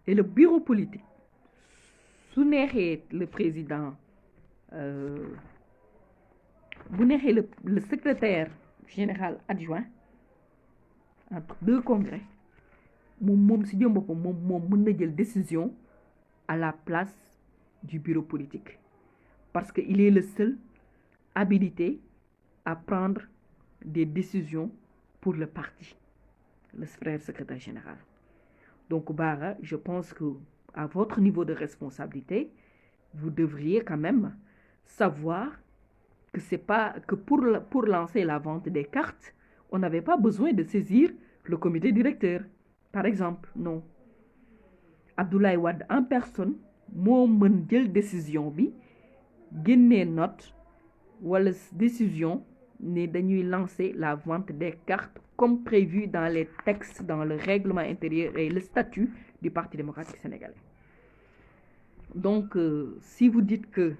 Et le bureau politique, su neexee le président bu neexee le secrétaire général adjoint entre deux congrès moom si jëm boppam moom mën na jël décision à la place du bureau politique. Parce qu'il est le seul habilité à prendre des décisions pour le parti, le frère secrétaire général. Donc Bara, je pense que à votre niveau de responsabilité, vous devriez quand même savoir que c'est pas que pour lancer la vente des cartes, on n'avait pas besoin de saisir le comité directeur, par exemple. Non. Abdoulaye Wade en personne moo mën jël décision bi. Génnee note wala décision ne dañuy lancer la vente des cartes comme prévu dans les textes, dans le règlement intérieur et le statut du Parti démocratique sénégalais. Donc si vous dites que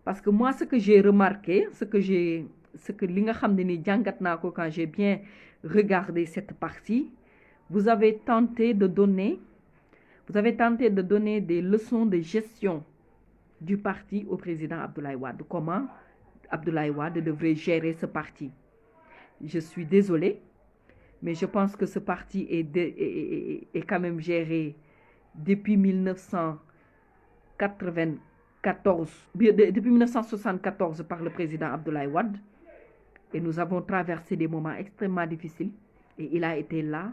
Parce que moi, ce que j'ai remarqué, ce que li nga xam ne ni jàngat naa ko quand j'ai bien regardé cette partie, vous avez tenté de donner des leçons de gestion du parti au président Abdoulaye Wade. Comment Abdoulaye Wade devrait gérer ce parti. Je suis désolée, mais je pense que ce parti est quand même géré depuis 1974 par le président Abdoulaye Wade. Et nous avons traversé des moments extrêmement difficiles. Et il a été là,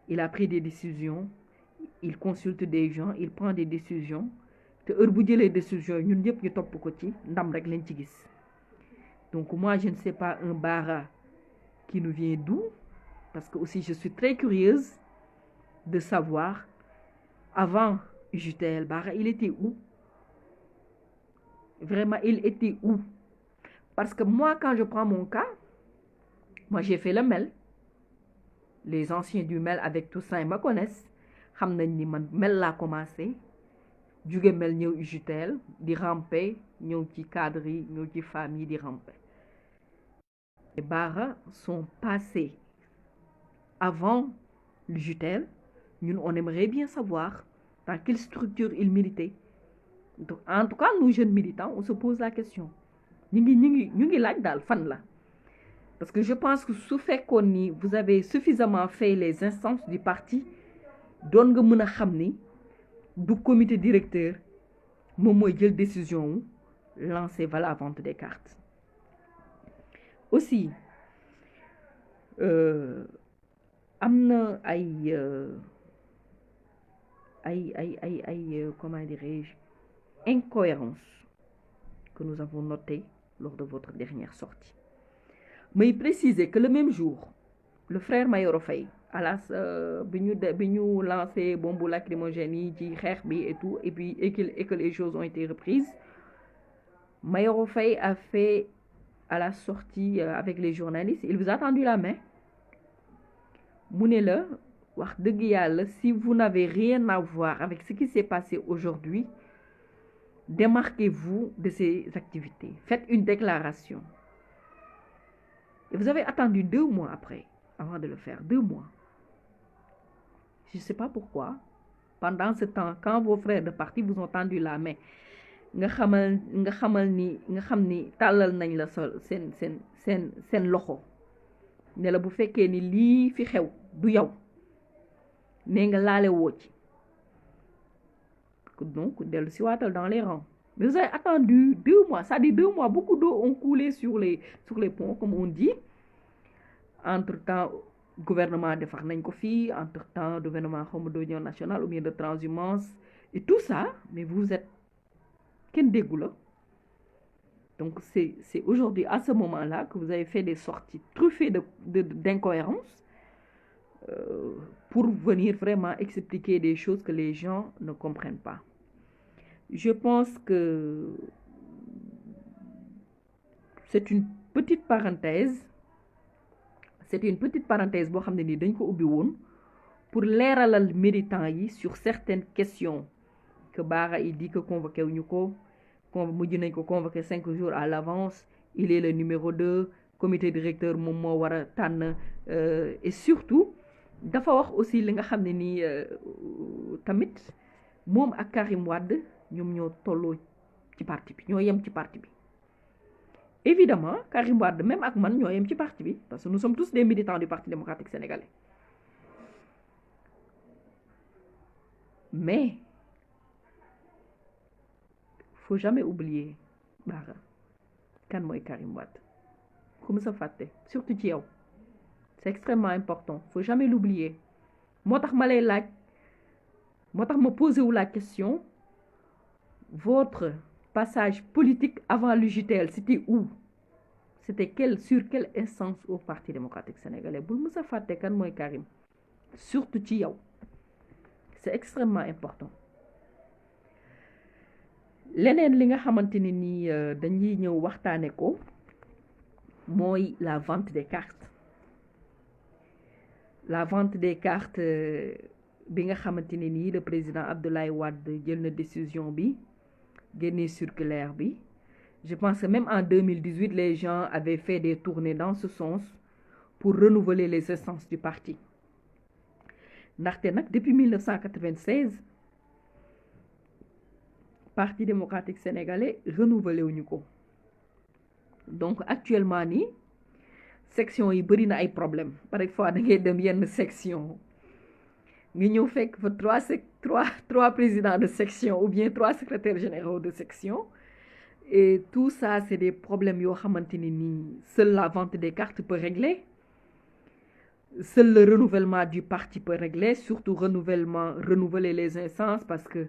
il a pris des décisions, il consulte des gens, il prend des décisions. te heure bu jëlee décision ñun ñëpp ñu topp ko ci ndam rek lañ ci gis. Donc moi je ne sais pas un Bara qui nous vient d'où, parce que aussi je suis très curieuse de savoir avant UJTL Bara il était où? Vraiment il était où? Parce que moi quand je prends mon cas, moi j'ai fait le MEL. Les anciens du MEL avec Toussaint me connaissent, xam nañ ni man MEL laa commencé. Jóge MEL ñëw UJTL di ramper ñëw ci cadre yi ñëw ci famille di ramper. Les Bara sont passés avant l'UJTL. Ñun on aimerait bien savoir dans quelle structure ils militaient. Donc, en tout cas nous jeunes militants on se pose la question ñu ngi laaj daal fan la. Parce que je pense que su fekkoon ni vous avez suffisamment fait les instances du parti doon nga mën a xam ni du comité directeur moom mooy jël décision wu lancer la vente des cartes. Aussi am na ay comment dirais-je incohérences que nous avons notées lors de votre dernière sortie. Mais préciser que le même jour le frère Mayoro Faye à la bi ñu lancé bombe lacrymogène yi ci xeex bi et tout et puis et que les choses ont été reprises, Mayoro Faye a fait à la sortie avec les journalistes, il vous a tendu la main mu ne la wax dëgg yàlla si vous n'avez rien à voir avec ce qui s'est passé aujourd'hui, démarquez-vous de ces activités, faites une déclaration. Et vous avez attendu 2 mois après avant de le faire, 2 mois. Je ne sais pas pourquoi. Pendant ce temps, quand vos frères de parti vous ont tendu la main, nga xam ni tàllal nañ la seen loxo ne la bu fekkee ni lii fi xew du yow ne nga laale woo ci. Donc dellu si waatal dans les rangs. Mais vous avez attendu 2 mois, ça dit 2 mois, beaucoup d'eau ont coulé sur les ponts, comme on dit. Entre-temps, gouvernement defar nañ ko fii, entre-temps, gouvernement d'union nationale ou bien de transhumance, et tout ça, mais vous êtes kenn déggu la. Donc c'est aujourd'hui, à ce moment-là, que vous avez fait des sorties truffées d'incohérences pour venir vraiment expliquer des choses que les gens ne comprennent pas. Je pense que c'est une petite parenthèse boo xam ne ni dañ ko ubbi woon pour leeralal militants yi sur certaines questions que Bara il dit que convoqué wuñu ko mujj nañ ko convoqué 5 jours à l'avance, il est le numéro 2, comité directeur moom moo war a tànn et surtout dafa wax aussi li nga xam ne ni tamit moom ak Karim Wade ñoom ñoo tolloo ci parti bi, ñoo yem ci parti bi. Évidemment Karim Wade même ak man ñoo yem ci parti bi parce que nous sommes tous des militants du Parti démocratique sénégalais. Mais faut jamais oublier Bara kan mooy Karim Wade ku mu sa fàtte surtout ci yow, c'est extrêmement important, faut jamais l'oublier. Moo tax ma lay laaj, moo tax ma posé wu la question, votre passage politique avant l'UJTL c'était où? C'était sur quelle instance au Parti démocratique sénégalais? Bul mu sa fàtte kan mooy Karim, surtout ci yow, c'est extrêmement important. Leneen li nga xamante ne ni dañuy ñëw waxtaane ko mooy la vente des cartes. La vente des cartes bi nga xamante ne nii le président Abdoulaye Wade jël na décision bi génne circulaire bi. Je pense que même en 2018, les gens avaient fait des tournées dans ce sens pour renouveler les essences du parti. Ndaxte nag depuis 1996 Parti démocratique sénégalais renouvelé wuñu ko donc actuellement nii section yi bëri na ay problème parfois da ngay dem yenn section nga ñëw fekk fa trois présidents de section ou bien 3 secrétaires généraux de section et tout ça c'est des problèmes yoo xamante ni nii seule la vente des cartes peut régler. Seul le renouvellement du parti peut régler, surtout renouveler les instances parce que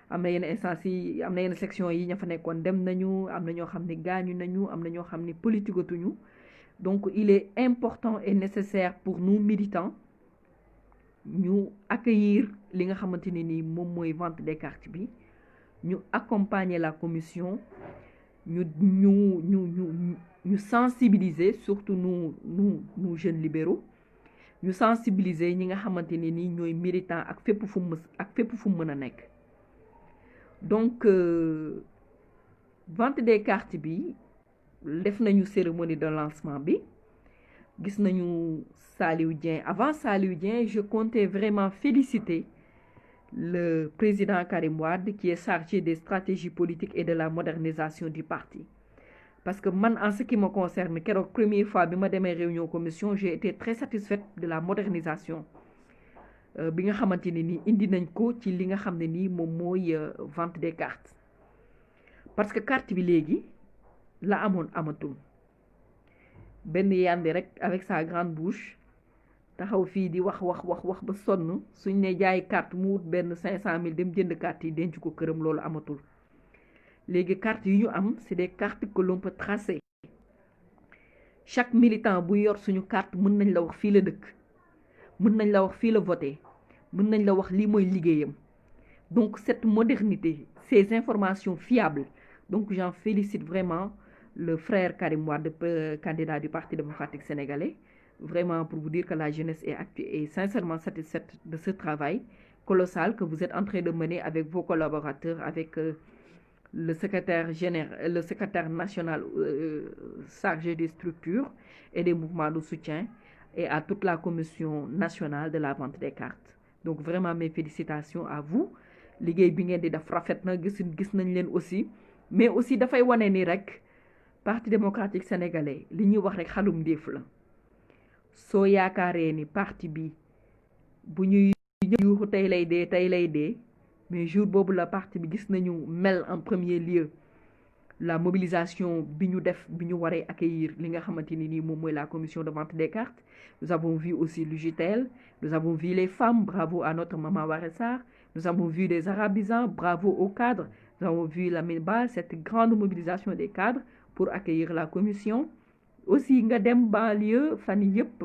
am na yenn instances yi am na yenn section yi ña fa nekkoon dem nañu am na ñoo xam ne gaañu nañu am na ñoo xam ne politiqueatuñu donc il est important et nécessaire pour nous militants ñu accueillir li nga xamante ne ni moom mooy vente des cartes bi ñu accompagner la commission ñu sensibiliser surtout nous jeunes libéraux ñu sensibiliser ñi nga xamante ne ni ñooy militant ak fépp fu mu mën a nekk donc vente des cartes bi def nañu cérémonie de lancement bi gis nañu Saliou Dieng avant Saliou Dieng je comptais vraiment féliciter le président Karim Wade qui est chargé des stratégies politiques et de la modernisation du parti. Parce que man, en ce qui me concerne, la première fois que je suis réunion commission, j'ai été très satisfaite de la modernisation. Bi nga xamanteni ni indi nañ ko ci li nga xamné ni mom moy vente des cartes. Parce que carte bi légui la amone amatul. Ben yandé rek avec sa grande bouche taxaw fi di wax ba sonn suñ né jaay carte mu wut ben 500 000 dem jënd carte yi denc ko kërëm lolu amatul. Les cartes yu ñu am c'est des cartes que l'on peut tracer chaque militant bu yor suñu carte mën nañ la wax fii la dëkk mën nañ la wax fii la voté mën nañ la wax lii mooy liggéeyam donc cette modernité ces informations fiables donc j'en félicite vraiment le frère Karim Wade candidat du Parti démocratique sénégalais vraiment pour vous dire que la jeunesse est sincèrement satisfaite de ce travail colossal que vous êtes en train de mener avec vos collaborateurs avec le secrétaire national chargé des structures et des mouvements de soutien et à toute la commission nationale de la vente des cartes. Donc vraiment mes félicitations à vous. Liggéey bi ngeen di def rafet na gis nañ leen aussi mais aussi dafay wane ni rek Parti démocratique sénégalais li ñuy wax rek xalum ndéef la soo yaakaaree ni parti bi bu ñuy yuuxu tey lay dee mais jour bobu la parti bi gis nañu mel en premier lieu la mobilisation bi ñu def bi ñu waré accueillir li nga xamanteni ni mom moy la commission de vente des cartes. Nous avons vu aussi l'UJTL, nous avons vu les femmes, bravo à notre maman Waressar, nous avons vu des arabisans, bravo aux cadres, nous avons vu la MENBA, cette grande mobilisation des cadres pour accueillir la commission. Aussi nga dem banlieue fan yépp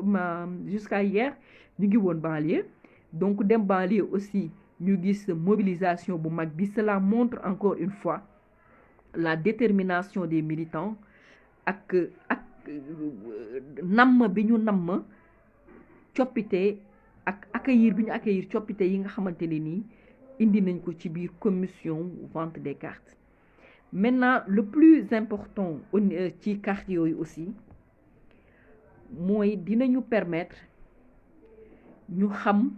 jusqu'à hier ñu ngi won banlieue donc dem banlieue aussi ñu gis mobilisation bu mag bi. Cela montre encore une fois la détermination des militants ak namm bi ñu namm coppite ak accueillir bi ñu accueillir coppite yi nga xamante ne nii indi nañ ko ci biir commission vente des cartes. Maintenant le plus important ci carte yooyu aussi mooy dinañu permettre ñu xam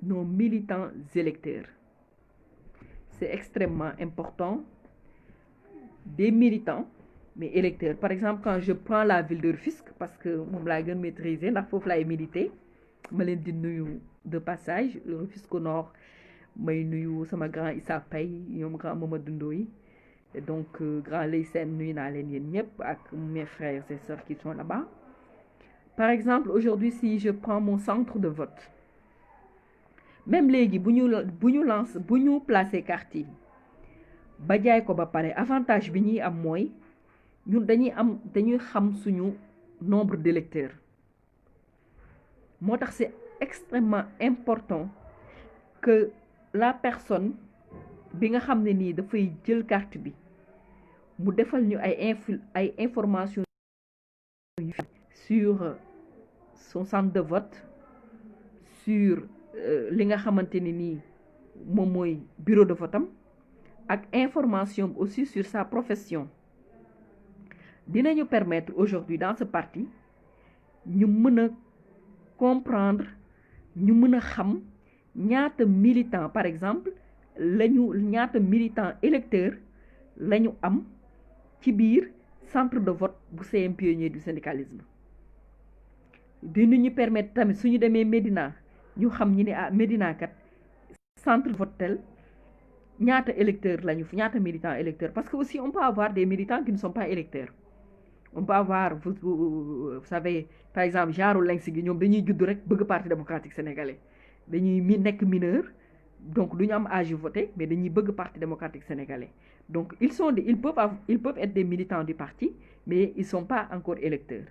nos militants électeurs. C'est extrêmement important. Des militants, mais électeurs. Par exemple, quand je prends la ville de Rufisque, parce que mon blague maîtrisé, la faut fly militer, je leen di nuyu de passage, Rufisque au Nord, may nuyu sama grand Issa Paye, ñom grand Mamadou Ndoye, et donc grand Leysen nuyu na leen yeen ñep ak mes frères et sœurs qui sont là-bas. Par exemple, aujourd'hui, si je prends mon centre de vote, même légui bu ñu placer carte yi ba jaay ko ba pare avantage bi ñuy am mooy ñun dañuy xam suñu nombre d'électeurs moo tax c'est extrêmement important que la personne bi nga xam ne nii dafay jël carte bi mu defal ñu ay informations sur son centre de vote sur li nga xamante ne nii moom mooy bureau de vote am ak information aussi sur sa profession dinañu permettre aujourd'hui dans ce parti ñu mën a comprendre ñu mën a xam ñaata militant par exemple ñaata militant électeur la ñu am ci biir centre de vote bu CM pionnier du syndicalisme dinañu permettre tamit suñu demee Médina ñu xam ñi ne Médina kat centre de vote tel ñaata électeurs lañu ñaata militants électeurs parce que aussi on peut avoir des militants qui ne sont pas électeurs on peut avoir vous savez par exemple genre Lensi gi ñoom dañuy judd rek bëgg parti démocratique sénégalais dañuy nekk mineur donc du ñu am âge voté mais dañuy bëgg parti démocratique sénégalais donc ils peuvent être des militants du parti mais ils sont pas encore électeurs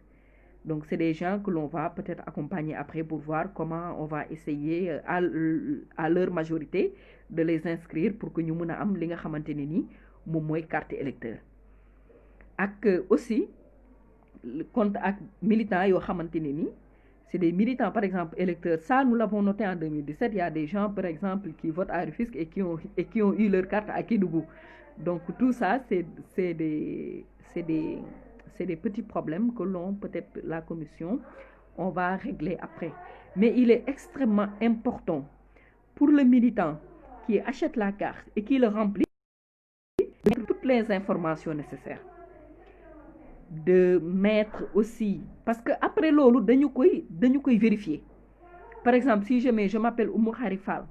donc c'est des gens que l'on va peut-être accompagner après pour voir comment on va essayer à leur majorité de les inscrire pour que ñu mën a am li nga xamante ne ni moom mooy carte électeur ak aussi compte ak militants yoo xamante ne ni c'est des militants par exemple électeurs ça nous l'avons noté en 2017 il y a des gens par exemple qui votent à Rufisque et qui ont eu leur carte à Kédougou donc tout ça c'est des petits problèmes que l'on peut-être la commission on va régler après mais il est extrêmement important pour le militant qui achète la carte et qui le remplit de mettre toutes les informations nécessaires de mettre aussi parce que après loolu dañu koy vérifier par exemple si je m'appelle Oumou Khari Fall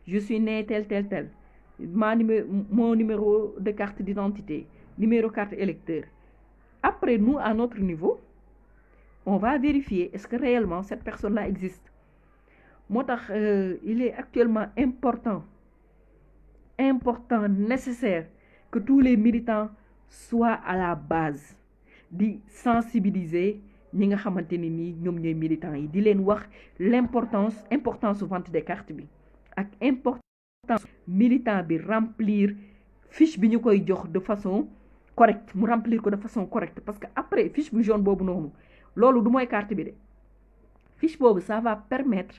je suis né tel mon numéro de carte d'identité numéro carte électeur après nous à notre niveau on va vérifier est-ce que réellement cette personne-là existe moo tax il est actuellement important nécessaire que tous les militants soient à la base di sensibiliser ñi nga xamante ni nii ñoom ñooy militants yi di leen wax importance vente des cartes bi ak importance militant bi remplir fiche bi ñu koy jox de façon correcte mu remplir ko de façon correcte parce que après fiche bu jaune boobu noonu loolu du mooy carte bi de fiche boobu ça va permettre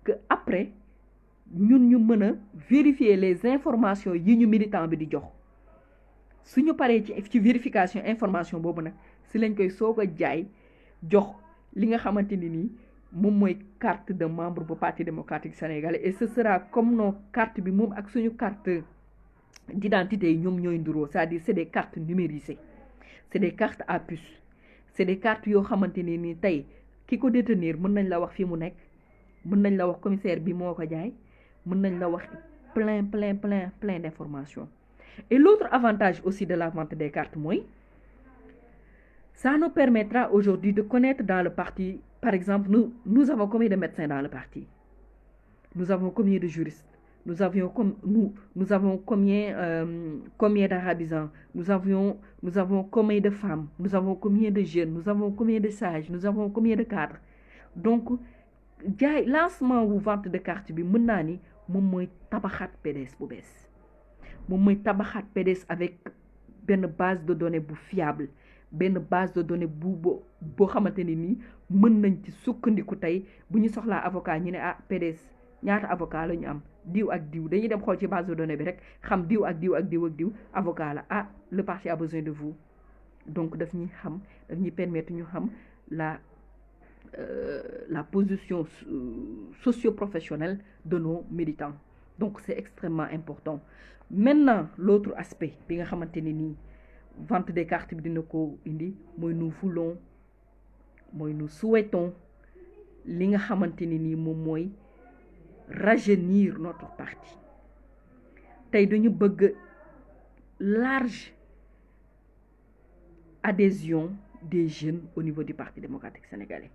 que après ñun ñu mën a vérifier les informations yi ñu militant bi di jox suñu paree ci vérification information boobu nag si lañ koy soog a jaay jox li nga xamante ni nii moom mooy carte de membre bu parti démocratique sénégalais et ce sera comme nos carte bi moom ak suñu carte d'identité yi ñoom ñooy nduroo c'est-à-dire c'est des cartes numérisées c'est des cartes à puce c'est des cartes yoo xamante ni nii tey ki ko détenir mën nañ la wax fi mu nekk mën nañ la wax commissaire bi moo ko jaay mën nañ la wax plein d'informations et l'autre avantage aussi de la vente des cartes mooy ça nous permettra aujourd'hui de connaître dans le parti par exemple nous avons combien de médecins dans le parti nous avons combien de juristes nous avons combien d'arabisants nous avons combien de femmes nous avons combien de jeunes nous avons combien de sages nous avons combien de cadres donc jaay lancement wu vente de carte bi mën naa ni moom mooy tabaxaat PDS bu bees moom mooy tabaxaat PDS avec benn base de données bu fiable benn base de données boo xamante ni nii mën nañ ci sukkandiku tey bu ñu soxlaa avocat ñu ne PDS ñaata avocat la ñu am diw ak diw dañuy dem xool ci base de données bi rek xam diw ak diw avocat la le parti a besoin de vous donc daf ñuy permettre ñu xam la position socio-professionnelle de nos militants donc c'est extrêmement important maintenant l'autre aspect bi nga xamante ne nii vente des cartes bi dina ko indi mooy nous souhaitons li nga xamante ne nii moom mooy rajeunir notre parti tey dañu bëgg large adhésion des jeunes au niveau du Parti démocratique sénégalais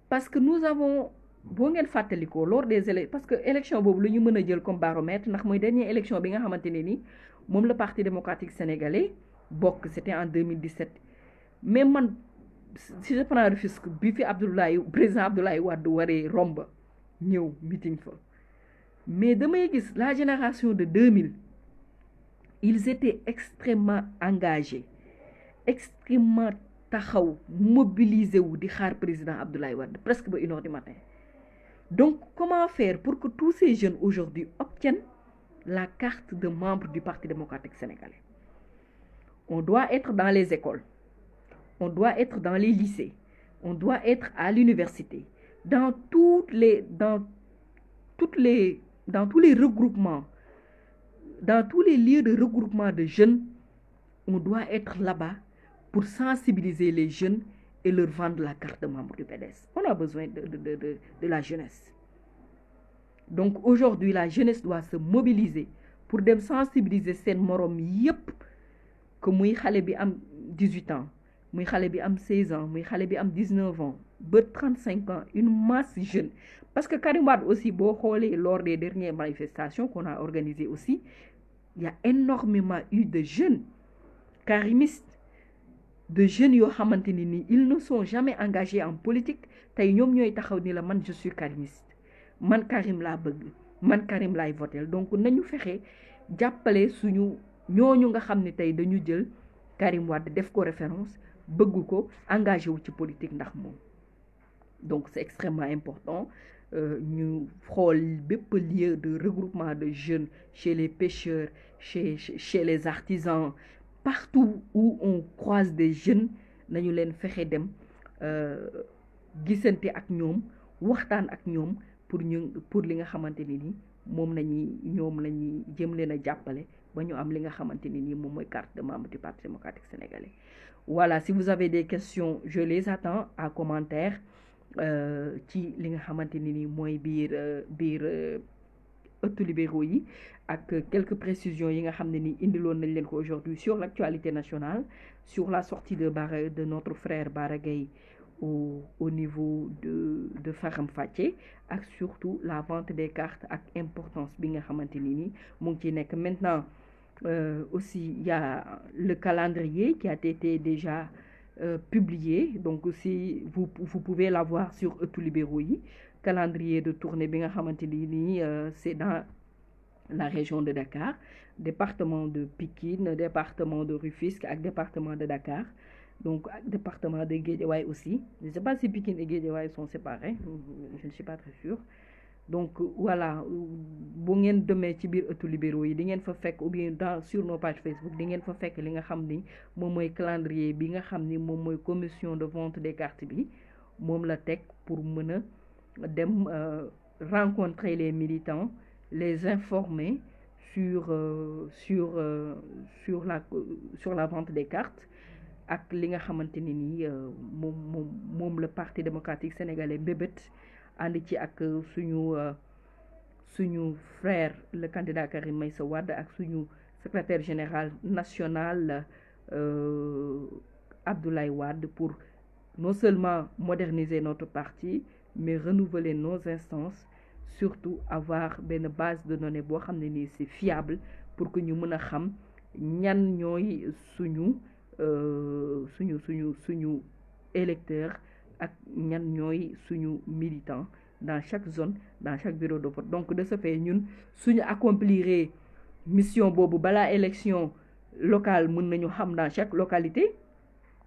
parce que nous avons boo ngeen fàttalikoo lors des élections parce que élection boobu lu ñu mën a jël comme baromètre ndax mooy dernière élection bi nga xamante ne ni moom le Parti démocratique sénégalais bokk c'était en 2017 mais man si je prends Rufisque bi fi président Abdoulaye Wade waree romb ñëw meeting fa mais damay gis la génération de 2000 ils étaient extrêmement engagés extrêmement taxaw mobilisé wu di xaar président Abdoulaye Wade presque ba 1h du matin donc comment faire pour que tous ces jeunes aujourd'hui obtiennent la carte de membre du Parti démocratique sénégalais On doit être dans les écoles, on doit être dans les lycées, on doit être à l'université, dans tous les regroupements, dans tous les lieux de regroupement de jeunes, on doit être là-bas pour sensibiliser les jeunes et leur vendre la carte de membre du PDS. On a besoin de la jeunesse. Donc aujourd'hui, la jeunesse doit se mobiliser pour dem sensibiliser seen morom yépp que muy xale bi am 18 ans, muy xale bi am 16 ans, muy xale bi am 19 ans, ba 35 ans, une masse jeune. Parce que Karim Wade aussi, boo xoolee lors des dernières manifestations qu'on a organisées aussi, il y a énormément eu de jeunes karimistes, de jeunes yoo xamante ni ils ne sont jamais engagés en politique, tey ñoom ñooy taxaw ni la man je suis karimiste, man Karim laa bëgg, man Karim laay votel. Donc nañu fexe jàppale suñu ñooñu nga xam ne tey dañu jël Karim Wade def ko référence, bëgg ko, engagé wu ci politique ndax moom. Donc c'est extrêmement important. Ñu xool bépp lieu de regroupement de jeunes, chez les pêcheurs, chez les artisans, partout où on croise des jeunes, nañu leen fexe dem gisante ak ñoom, waxtaan ak ñoom pour li nga xamante ni moom ñoom lañuy jëm leen a jàppale ba ñu am li nga xamante ni moom mooy carte de membre du Parti démocratique sénégalais. Voilà, si vous avez des questions, je les attends à commentaire ci li nga xamante ni mooy biir ëttu libéraux yi ak quelques précisions yi nga xam ne ni indiloon nañ leen ko aujourd'hui sur l'actualité nationale, sur la sortie de notre frère Bara Gaye au niveau de Faram Facce, ak surtout la vente des cartes ak importance bi nga xamante ni mu ngi ci nekk. Maintenant aussi il y a le calendrier qui a été déjà publié, donc aussi vous pouvez l'avoir sur ëttu libéraux yi, calendrier de tournée bi nga xamante ni c'est dans la région de Dakar, département de Pikine, département de Rufisque ak département de Dakar, donc département de Guédiawaye aussi. Je ne sais pas si Pikine et Guédiawaye sont séparés, je ne suis pas très sûre. Donc voilà, bu ngeen demee ci biir ëttu libéraux yi di ngeen fa fekk, ou bien sur nos pages Facebook di ngeen fa fekk li nga xam ni moom mooy calendrier bi nga xam ni moom mooy commission de vente des cartes bi moom la teg pour mën a dem rencontrer les militants, les informer sur la vente des cartes ak li nga xamante ni moom le Parti démocratique sénégalais bébét ànd ci ak suñu frère le candidat Karim Meïssa Wade ak suñu secrétaire général national Abdoulaye Wade, pour non seulement moderniser notre parti mais renouveler nos instances, surtout avoir benn base de données boo xam ne nii c'est fiable pour que ñu mën a xam ñan ñooy suñu électeurs ak ñan ñooy suñu militants dans chaque zone, dans chaque bureau de vote. Donc de ce fait ñun suñu accomplir mission boobu balaa élection locale mën nañu xam dans chaque localité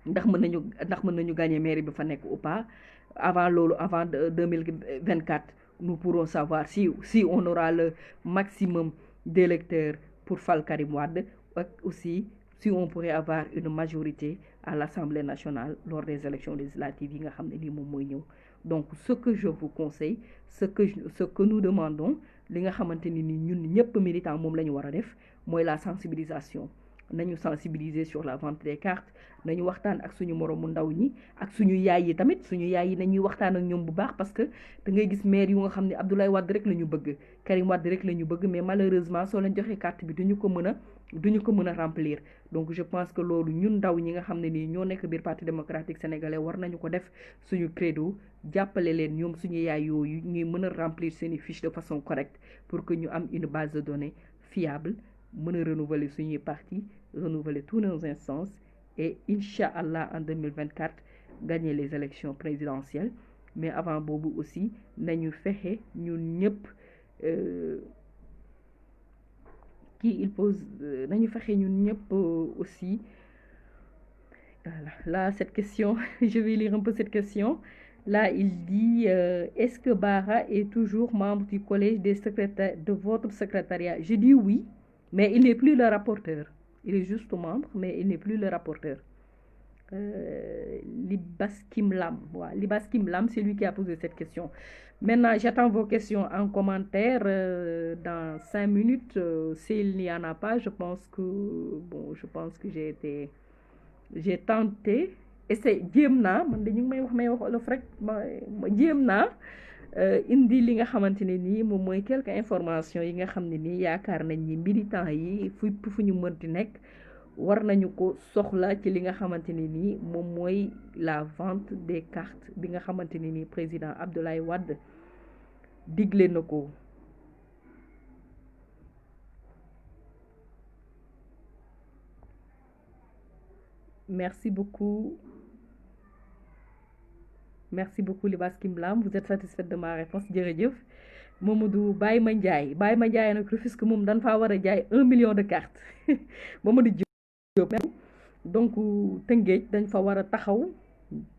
ndax mën nañu gagner mairie bi fa nekk ou pas. Avant 2024 nous pourrons savoir si on aura le maximum d'électeurs pour fal Karim Wade, ak aussi si on pourrait avoir une majorité à l'Assemblée nationale lors des élections législatives yi nga xam ne nii moom mooy ñëw. Donc ce que je vous conseille, ce que nous demandons, li nga xamante ni ñun ñëpp militants moom la ñu war a def mooy la sensibilisation. Nañu sensibiliser sur la vente des cartes, nañu waxtaan ak suñu moroomu ndaw ñi ak suñu yaay yi tamit. Suñu yaay yi nañuy waxtaan ak ñoom bu baax, parce que da ngay gis maire yu nga xam ne Abdoulaye Wade rek la ñu bëgg, Karim Wade rek la ñu bëgg, mais malheureusement soo leen joxee carte bi duñu ko mën a remplir. Donc je pense que loolu ñun ndaw ñi nga xam ne nii ñoo nekk biir Parti démocratique sénégalais war nañu ko def suñu credo, jàppale leen ñoom suñu yaay yooyu ñuy mën a remplir seeni fiche de façon correcte pour que ñu am une base de données fiable, mën a renouveler suñuy parti, renouveler tous nos instances et Inch'Allah en 2024 gagner les élections présidentielles. Mais avant boobu aussi nañu fexe ñun ñëpp nañu fexe ñun ñëpp aussi. Voilà, là cette question je vais lire un peu cette question. Là il dit est-ce que Bara est toujours membre du collège des secrétaires de votre secrétariat? Je dis oui, mais il n'est plus le rapporteur. il est juste membre mais il n'est plus le rapporteur. Libaskim Lam, voilà. Libaskim Lam, c'est lui qui a posé cette question. Maintenant, j'attends vos questions en commentaire dans 5 minutes. S'il n'y en a pas, je pense que j'ai tenté. Et c'est Djemna, indi li nga xamanteni ni mom moy quelques informations yi nga xamni ni yaakar nañ ni militants yi fu ñu mënti nek war nañu ko soxla ci li nga xamanteni ni mom moy la vente des cartes bi nga xamanteni ni président Abdoulaye Wade diglé nako. Merci beaucoup. Merci beaucoup Libaskim Lam, vous êtes satisfaite de ma réponse. Jërëjëf Mamadou Baye Mandiaye nak Rufisque mom dañ fa wara jaay 1 million de cartes. Mamadou Diop donc Tëngéej dañ fa wara taxaw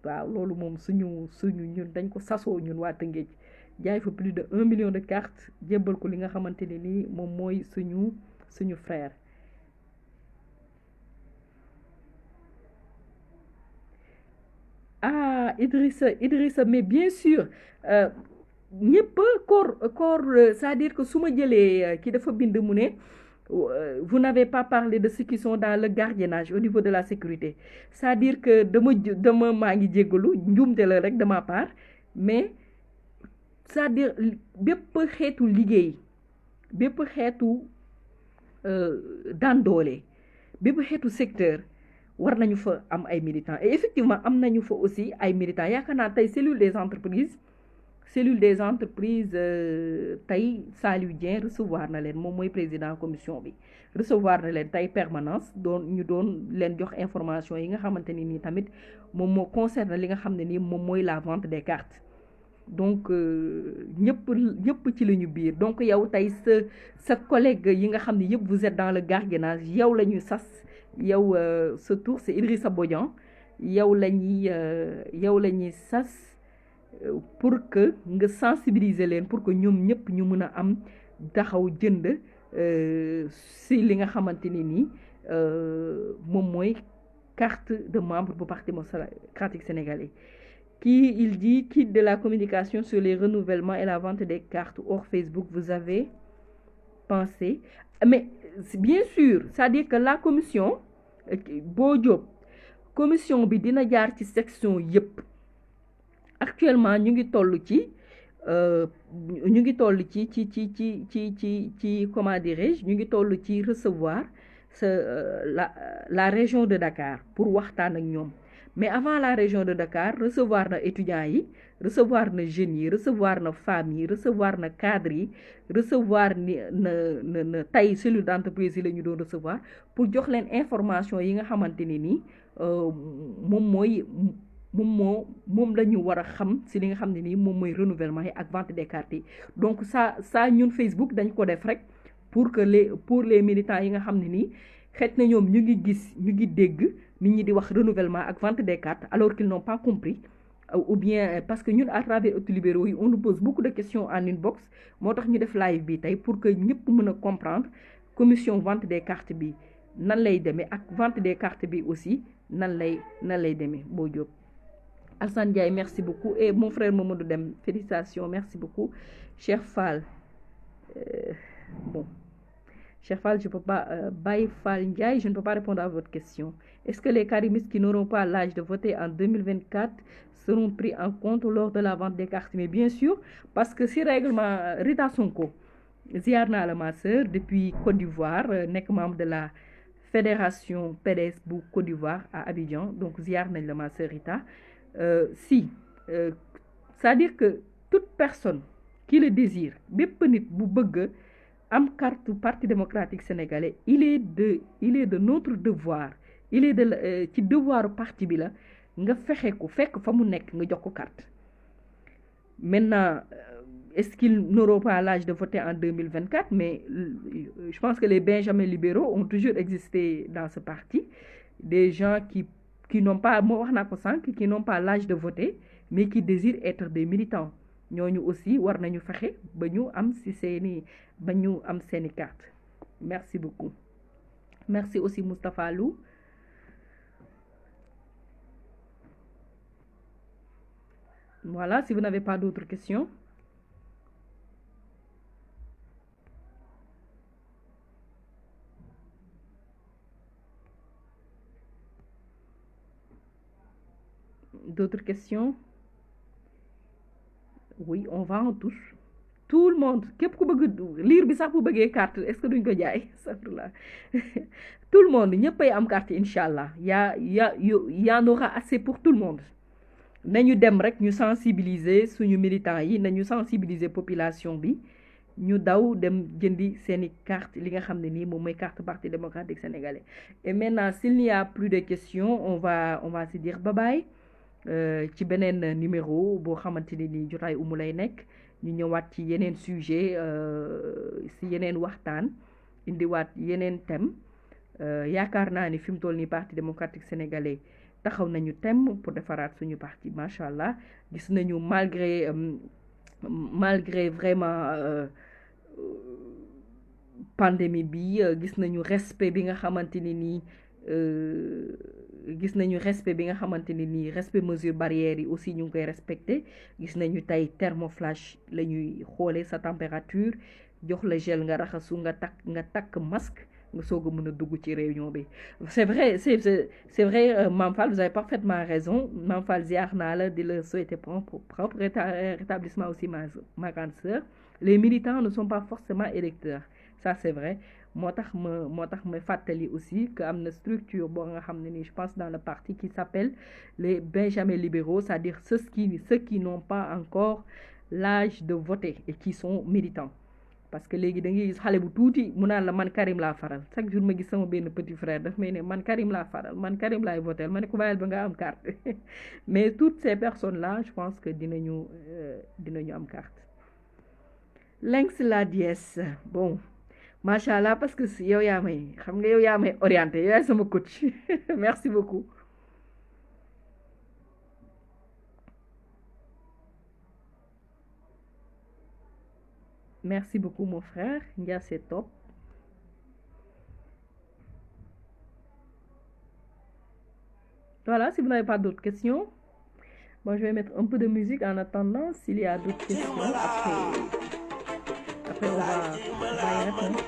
waaw lolu mom suñu ñun dañ ko sasso ñun wa Tëngéej jaay fa plus de 1 million de cartes jébbal ko li nga xamanteni ni mom moy suñu frère. Ah, Idrissa, mais bien sûr, ñepp c'est-à-dire que suma jëlé ki dafa bind mu né vous n'avez pas parlé de ceux qui sont dans le gardiennage au niveau de la sécurité. C'est-à-dire que dama ma ngi jéggalu njumte la rek de ma part, mais c'est-à-dire bépp xéetu liggéey bépp xéetu dandoole bépp xéetu secteur war nañu fa am ay militants et effectivement am nañu fa aussi ay militants yaakaar tay cellule des entreprises tay Saliou Dieng recevoir na len mom moy président commission bi recevoir na len tay permanence ñu doon len jox information yi nga xamanteni ni tamit mom mo concerne li nga xamné ni mom moy la vente des cartes. Donc ñëpp ci lañu biir donc yow tay sa collègue yi nga xamné yëpp vous êtes dans le gardiennage yow lañu sas yow ce tour c'est Idrissa Bodian yow lañuy sas pour que nga sensibiliser leen pour que ñoom ñëpp ñu mëna am taxaw jënd si li nga xamanteni ni mom moy carte de membre du Parti démocratique sénégalais. Il dit quitte de la communication sur les renouvellements et la vente des cartes hors Facebook, vous avez pensé, mais bien sûr, c'est-à-dire que la commission commission bi dina jaar ci section yépp. Actuellement ñu ngi tollu ci comment dirais-je, ñu ngi tollu ci recevoir la région de Dakar pour waxtaan ak ñom. Mais avant la région de Dakar, recevoir na étudiants yi, recevoir na jeunes yi, recevoir na femmes yi, recevoir na cadres yi, recevoir na tay cellule d'entreprise yi la ñu doon recevoir pour jox leen information yi nga xamanteni ni mom lañu wara xam ci li nga xamni ni mom moy renouvellement yi ak vente des cartes. Donc ça ñun Facebook dañ ko def rek pour les militants yi nga xamni ni xet na ñom ñu ngi gis ñu ngi dégg nit ñi di wax renouvellement ak vente des cartes alors qu'ils n'ont pas compris ou bien parce que ñun à travers Libéraux yi on nous pose beaucoup de questions en inbox motax ñu def live bi tay pour que ñepp mëna comprendre commission vente des cartes bi nan lay démé ak vente des cartes bi aussi nan lay démé Bo Diop. Alsan Ndiaye, merci beaucoup et mon frère Mamadou Dem, félicitations, merci beaucoup. Cher Fall, Cher Fall, je ne peux pas, Baye Fall Ndiaye, je ne peux pas répondre à votre question. Est-ce que les karimistes qui n'auront pas l'âge de voter en 2024 seront pris en compte lors de la vente des cartes? Mais bien sûr, parce que si règlement Rita Sonko, ziarna la ma sœur depuis Côte d'Ivoire, nek membre de la fédération PDS bu Côte d'Ivoire à Abidjan, donc ziarna la ma sœur Rita. C'est-à-dire que toute personne qui le désire, bépp nit bu bëgg am carte Parti démocratique sénégalais, il est de notre devoir, il est de ci devoir parti bi la nga fexé ko fekk fa mu nek nga jox ko carte. Maintenant est-ce qu'ils n'auront pas l'âge de voter en 2024? Mais je pense que les Benjamins libéraux ont toujours existé dans ce parti, des gens qui n'ont pas qui n'ont pas l'âge de voter mais qui désirent être des militants. Ñoñu aussi war nañu fexé ba ñu am ci seeni carte. Merci beaucoup. Merci aussi Moustapha Lou. Voilà, si vous n'avez pas d'autres questions. D'autres questions? Oui, on va en touche. Tout le monde képp ku bëgg liir bi sax bu bëggee carte est-ce que duñ ko jaay safrla tout le monde ñëppay am carte incha allah y en aura assez pour tout le monde nañu dem rek ñu sensibiliser suñu militants yi nañu sensibiliser population bi ñu daw dem jëndi seeni carte li nga xam ne nii moom mooy carte parti démocratique sénégalais. Et maintenant s'il n'y a plus de questions on va se dire bye bye ci beneen numéro boo xamante ne nii jotaay umu lay nekk ñu ñëwaat ci yeneen sujet si yeneen waxtaan indiwaat yeneen thème yaakaar naa ni fi mu toll nii parti démocratique sénégalais taxaw nañu thème pour defaraat suñu parti macha allah gis nañu malgré vraiment pandémie bi gis nañu respect bi nga xamante ni nii gis nañu respect bi nga xamante ne nii respect mesure barrières yi aussi ñu ngi koy respecté gis nañu tey thermoflash la ñuy xoolee sa température jox la gel nga raxasu nga takk masque nga soog a mën a dugg ci réunion bi. C'est vrai Mame Fall vous avez parfaitement raison Mame Fall ziar naa la di la souhaiter propre rétablissement aussi ma grande sœur. Les militants ne sont pas forcément électeurs ça c'est vrai. moo tax ma fàttali aussi que am na structure boo nga xam ne ni je pense dans le parti qui s'appelle les Benjamins libéraux c'est-à-dire ceux qui n'ont pas encore l'âge de voter et qui sont militants parce que léegi da ngay gis xale bu tuuti mu naan la man Karim laa faral chaque jour ma gis sama benn petit frère daf may ne man Karim laa faral man Karim laay voter ma ne ko bàyyil ba nga am carte mais toutes ces personnes là je pense que dinañu am carte. Lenx la dièse bon macha allah parce que yow yaa may xam nga yow yaa may orienté yow yaay sama coach merci beaucoup. Merci beaucoup mon frère Ndia c'est top. Voilà, si vous n'avez pas d'autres questions, bon, je vais mettre un peu de musique en attendant s'il y a d'autres questions après on va y répondre.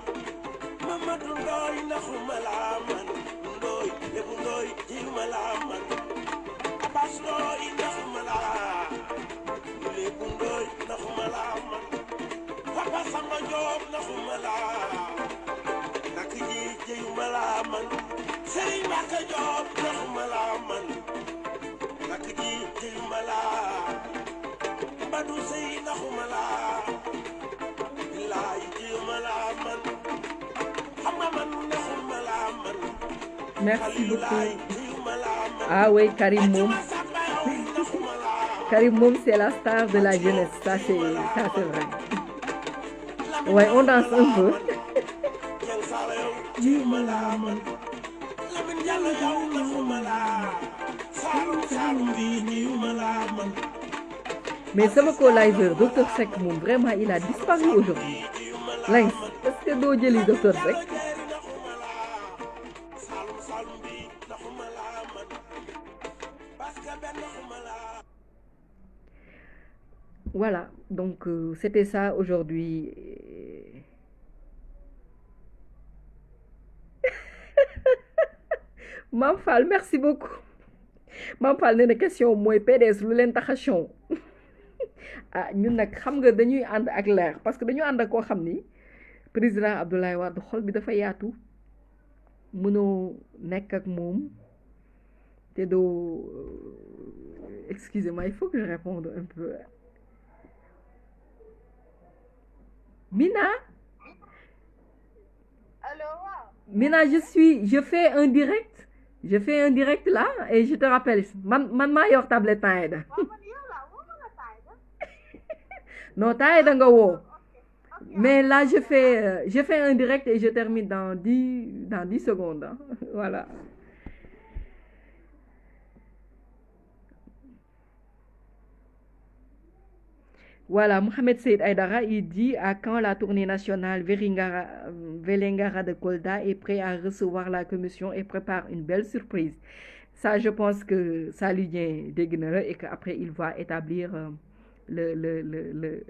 Merci beaucoup. Ah oui, Karim Moum. Karim Moum, c'est la star de la jeunesse. Ça, c'est vrai. Ouais, on danse un peu. Mais sama co-liver, Dr Seck moom vraiment il a disparu aujourd'hui. Lenx, est-ce que doo jëli Dr Seck? Voilà, donc c'était ça aujourd'hui. Mame Fall, merci beaucoup. Mame Fall nee na question mooy PDS lu leen tax a chon ah ñun nag xam nga dañuy ànd ak leer parce que dañu ànd ak koo xam ni président Abdoulaye Wade xol bi dafa yaatu mënoo nekk ak moom te doo excusez-moi il faut que je réponde un peu. Mina? Allô? Mina, je fais un direct là et je te rappelle man maa yor tablette Taïda. Non, Taïda nga woo. Mais là je fais un direct et je termine dans 10 secondes. Hein. Voilà. Voilà, Mohamed Saïd Aïdara, il dit à quand la tournée nationale Vélingara de Kolda est prêt à recevoir la commission et prépare une belle surprise. Ça, je pense que ça lui vient d'Ignore et qu'après, il va établir le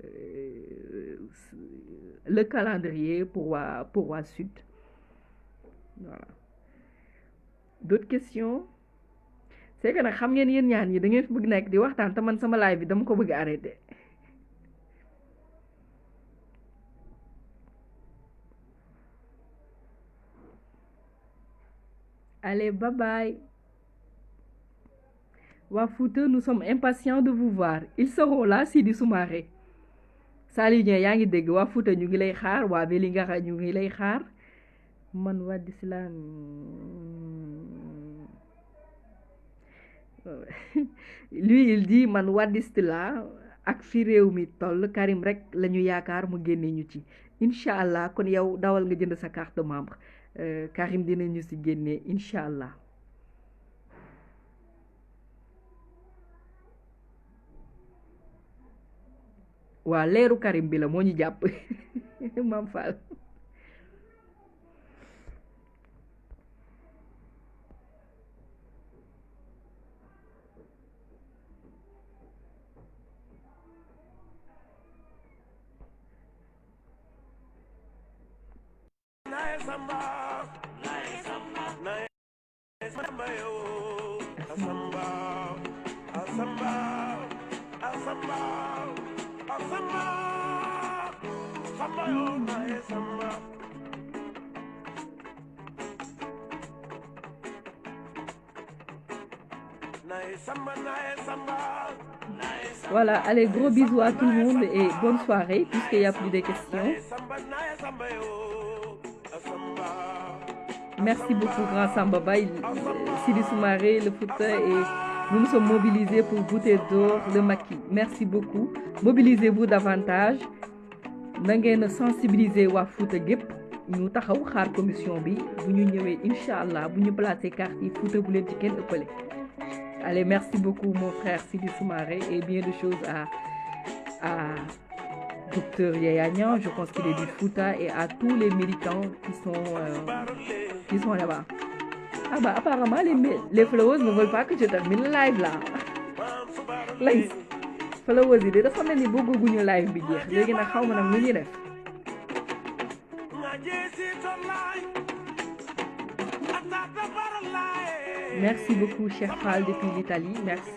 calendrier pour wa Sud. Voilà. D'autres questions? C'est que nag xam ngeen yéen ñaan yi da ngeen bëgg nekk di waxtaan te man sama live bi dama ko bëgg arrêté. Allez, bye bye. Wafouta, nous sommes impatients de vous voir. Ils seront là, Sidi Soumaré. Salut, yaa ngi dégg Wafouta ñu ngi lay xaar, waa Vélingara ñu ngi lay xaar. Man Wade Islam. Lui, il dit man wadiste la ak fi réew mi toll Karim rek lañu yaakaar mu génne ñu ci. Inch'Allah, kon yow dawal nga jënd sa carte de membre. Karim dinañu ci génne Inch'Allah. Waa leeru Karim bi la moo ñu jàpp Mam Fall. Voilà, allez, gros bisous à tout le monde et bonne soirée puisqu'il n'y a plus de questions. Merci beaucoup, grand Samba Bay, Sidi Soumaré, le Fouta, et nous nous sommes mobilisés pour Bouteille d'Or, le maquis. Merci beaucoup. Mobilisez-vous davantage. Nous sensibiliser wa Fouta Gep. Nous taxaw xaar commission bi bu ñu ñëwé inshallah bu ñu placer carte yi Fouta bu leen ci kenn ëppalé. Allez, merci beaucoup mon frère Sidi Soumaré et bien de choses à Docteur Yaya Niang, je pense qu'il est du Fouta, et à tous les militants qui sont là-bas. Ah bah apparemment les followers ne veulent pas que je termine le live là. Les followers yi dafa mel ni bëgguñu live bi jeex léegi nag xaw ma nag lu ñuy def. Merci beaucoup, cher Fall, depuis l'Italie. Merci.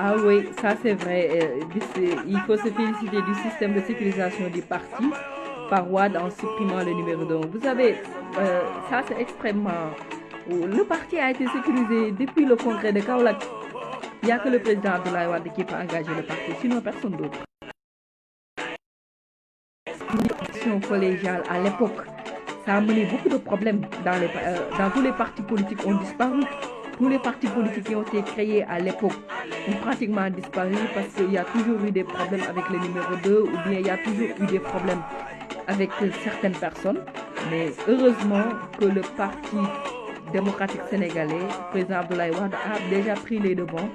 Ah oui, ça c'est vrai. Il faut se féliciter du système de sécurisation du parti par Wade en supprimant le numéro 2. Vous savez, ça c'est extrêmement... Le parti a été sécurisé depuis le congrès de Kaolack. Il n'y a que le président Abdoulaye Wade qui peut engager le parti, sinon personne d'autre. L'élection collégiale à l'époque, ça a mené beaucoup de problèmes dans tous les partis politiques ont disparu. Tous les partis politiques qui ont été créés à l'époque ont pratiquement disparu parce qu'il y a toujours eu des problèmes avec le numéro 2 ou bien il y a toujours eu des problèmes avec certaines personnes. Mais heureusement que le Parti démocratique sénégalais, le président Abdoulaye Wade, a déjà pris les devants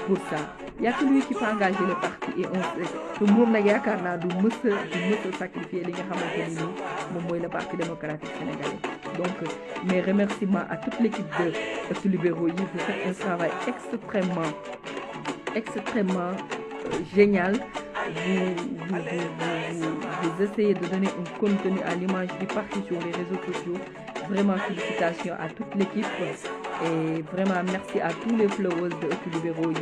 pour ça. Il n'y a que lui qui peut engager le parti et on sait que le monde n'a du sacrifier les le Parti démocratique sénégalais. Donc, mes remerciements à toute l'équipe de Libéraux. Vous faites un travail extrêmement génial. Vous essayez de donner un contenu à l'image du parti sur les réseaux sociaux. Vraiment félicitations à toute l'équipe et vraiment merci à tous les followers de Libéraux.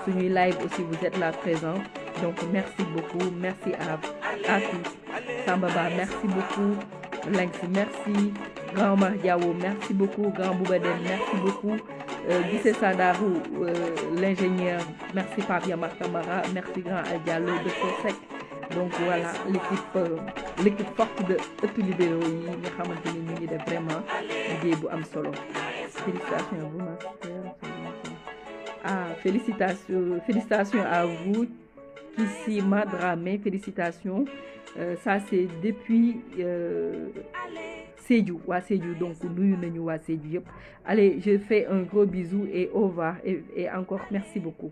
Sur les live aussi, vous êtes là présents. Donc merci beaucoup, merci à tous. Sambaba, merci beaucoup. Lynx, merci. Grand Mardiawo, merci beaucoup. Grand Boubaden, merci beaucoup. Gissé Sadarou, l'ingénieur, merci Fabien Martamara, merci Grand Aldialo de Sosec. Donc voilà, l'équipe l'équipe forte de ëttu libéraux yi nga xamante ni ñu ngi def vraiment liggéey bu am solo félicitations à vous ma sœur. Félicitations à vous Kissima Dramé, félicitations. Ça c'est depuis Sédhiou, waa Sédhiou, donc nuyu nañu waa Sédhiou yëpp. Allez, je fais un gros bisou et au revoir et encore merci beaucoup.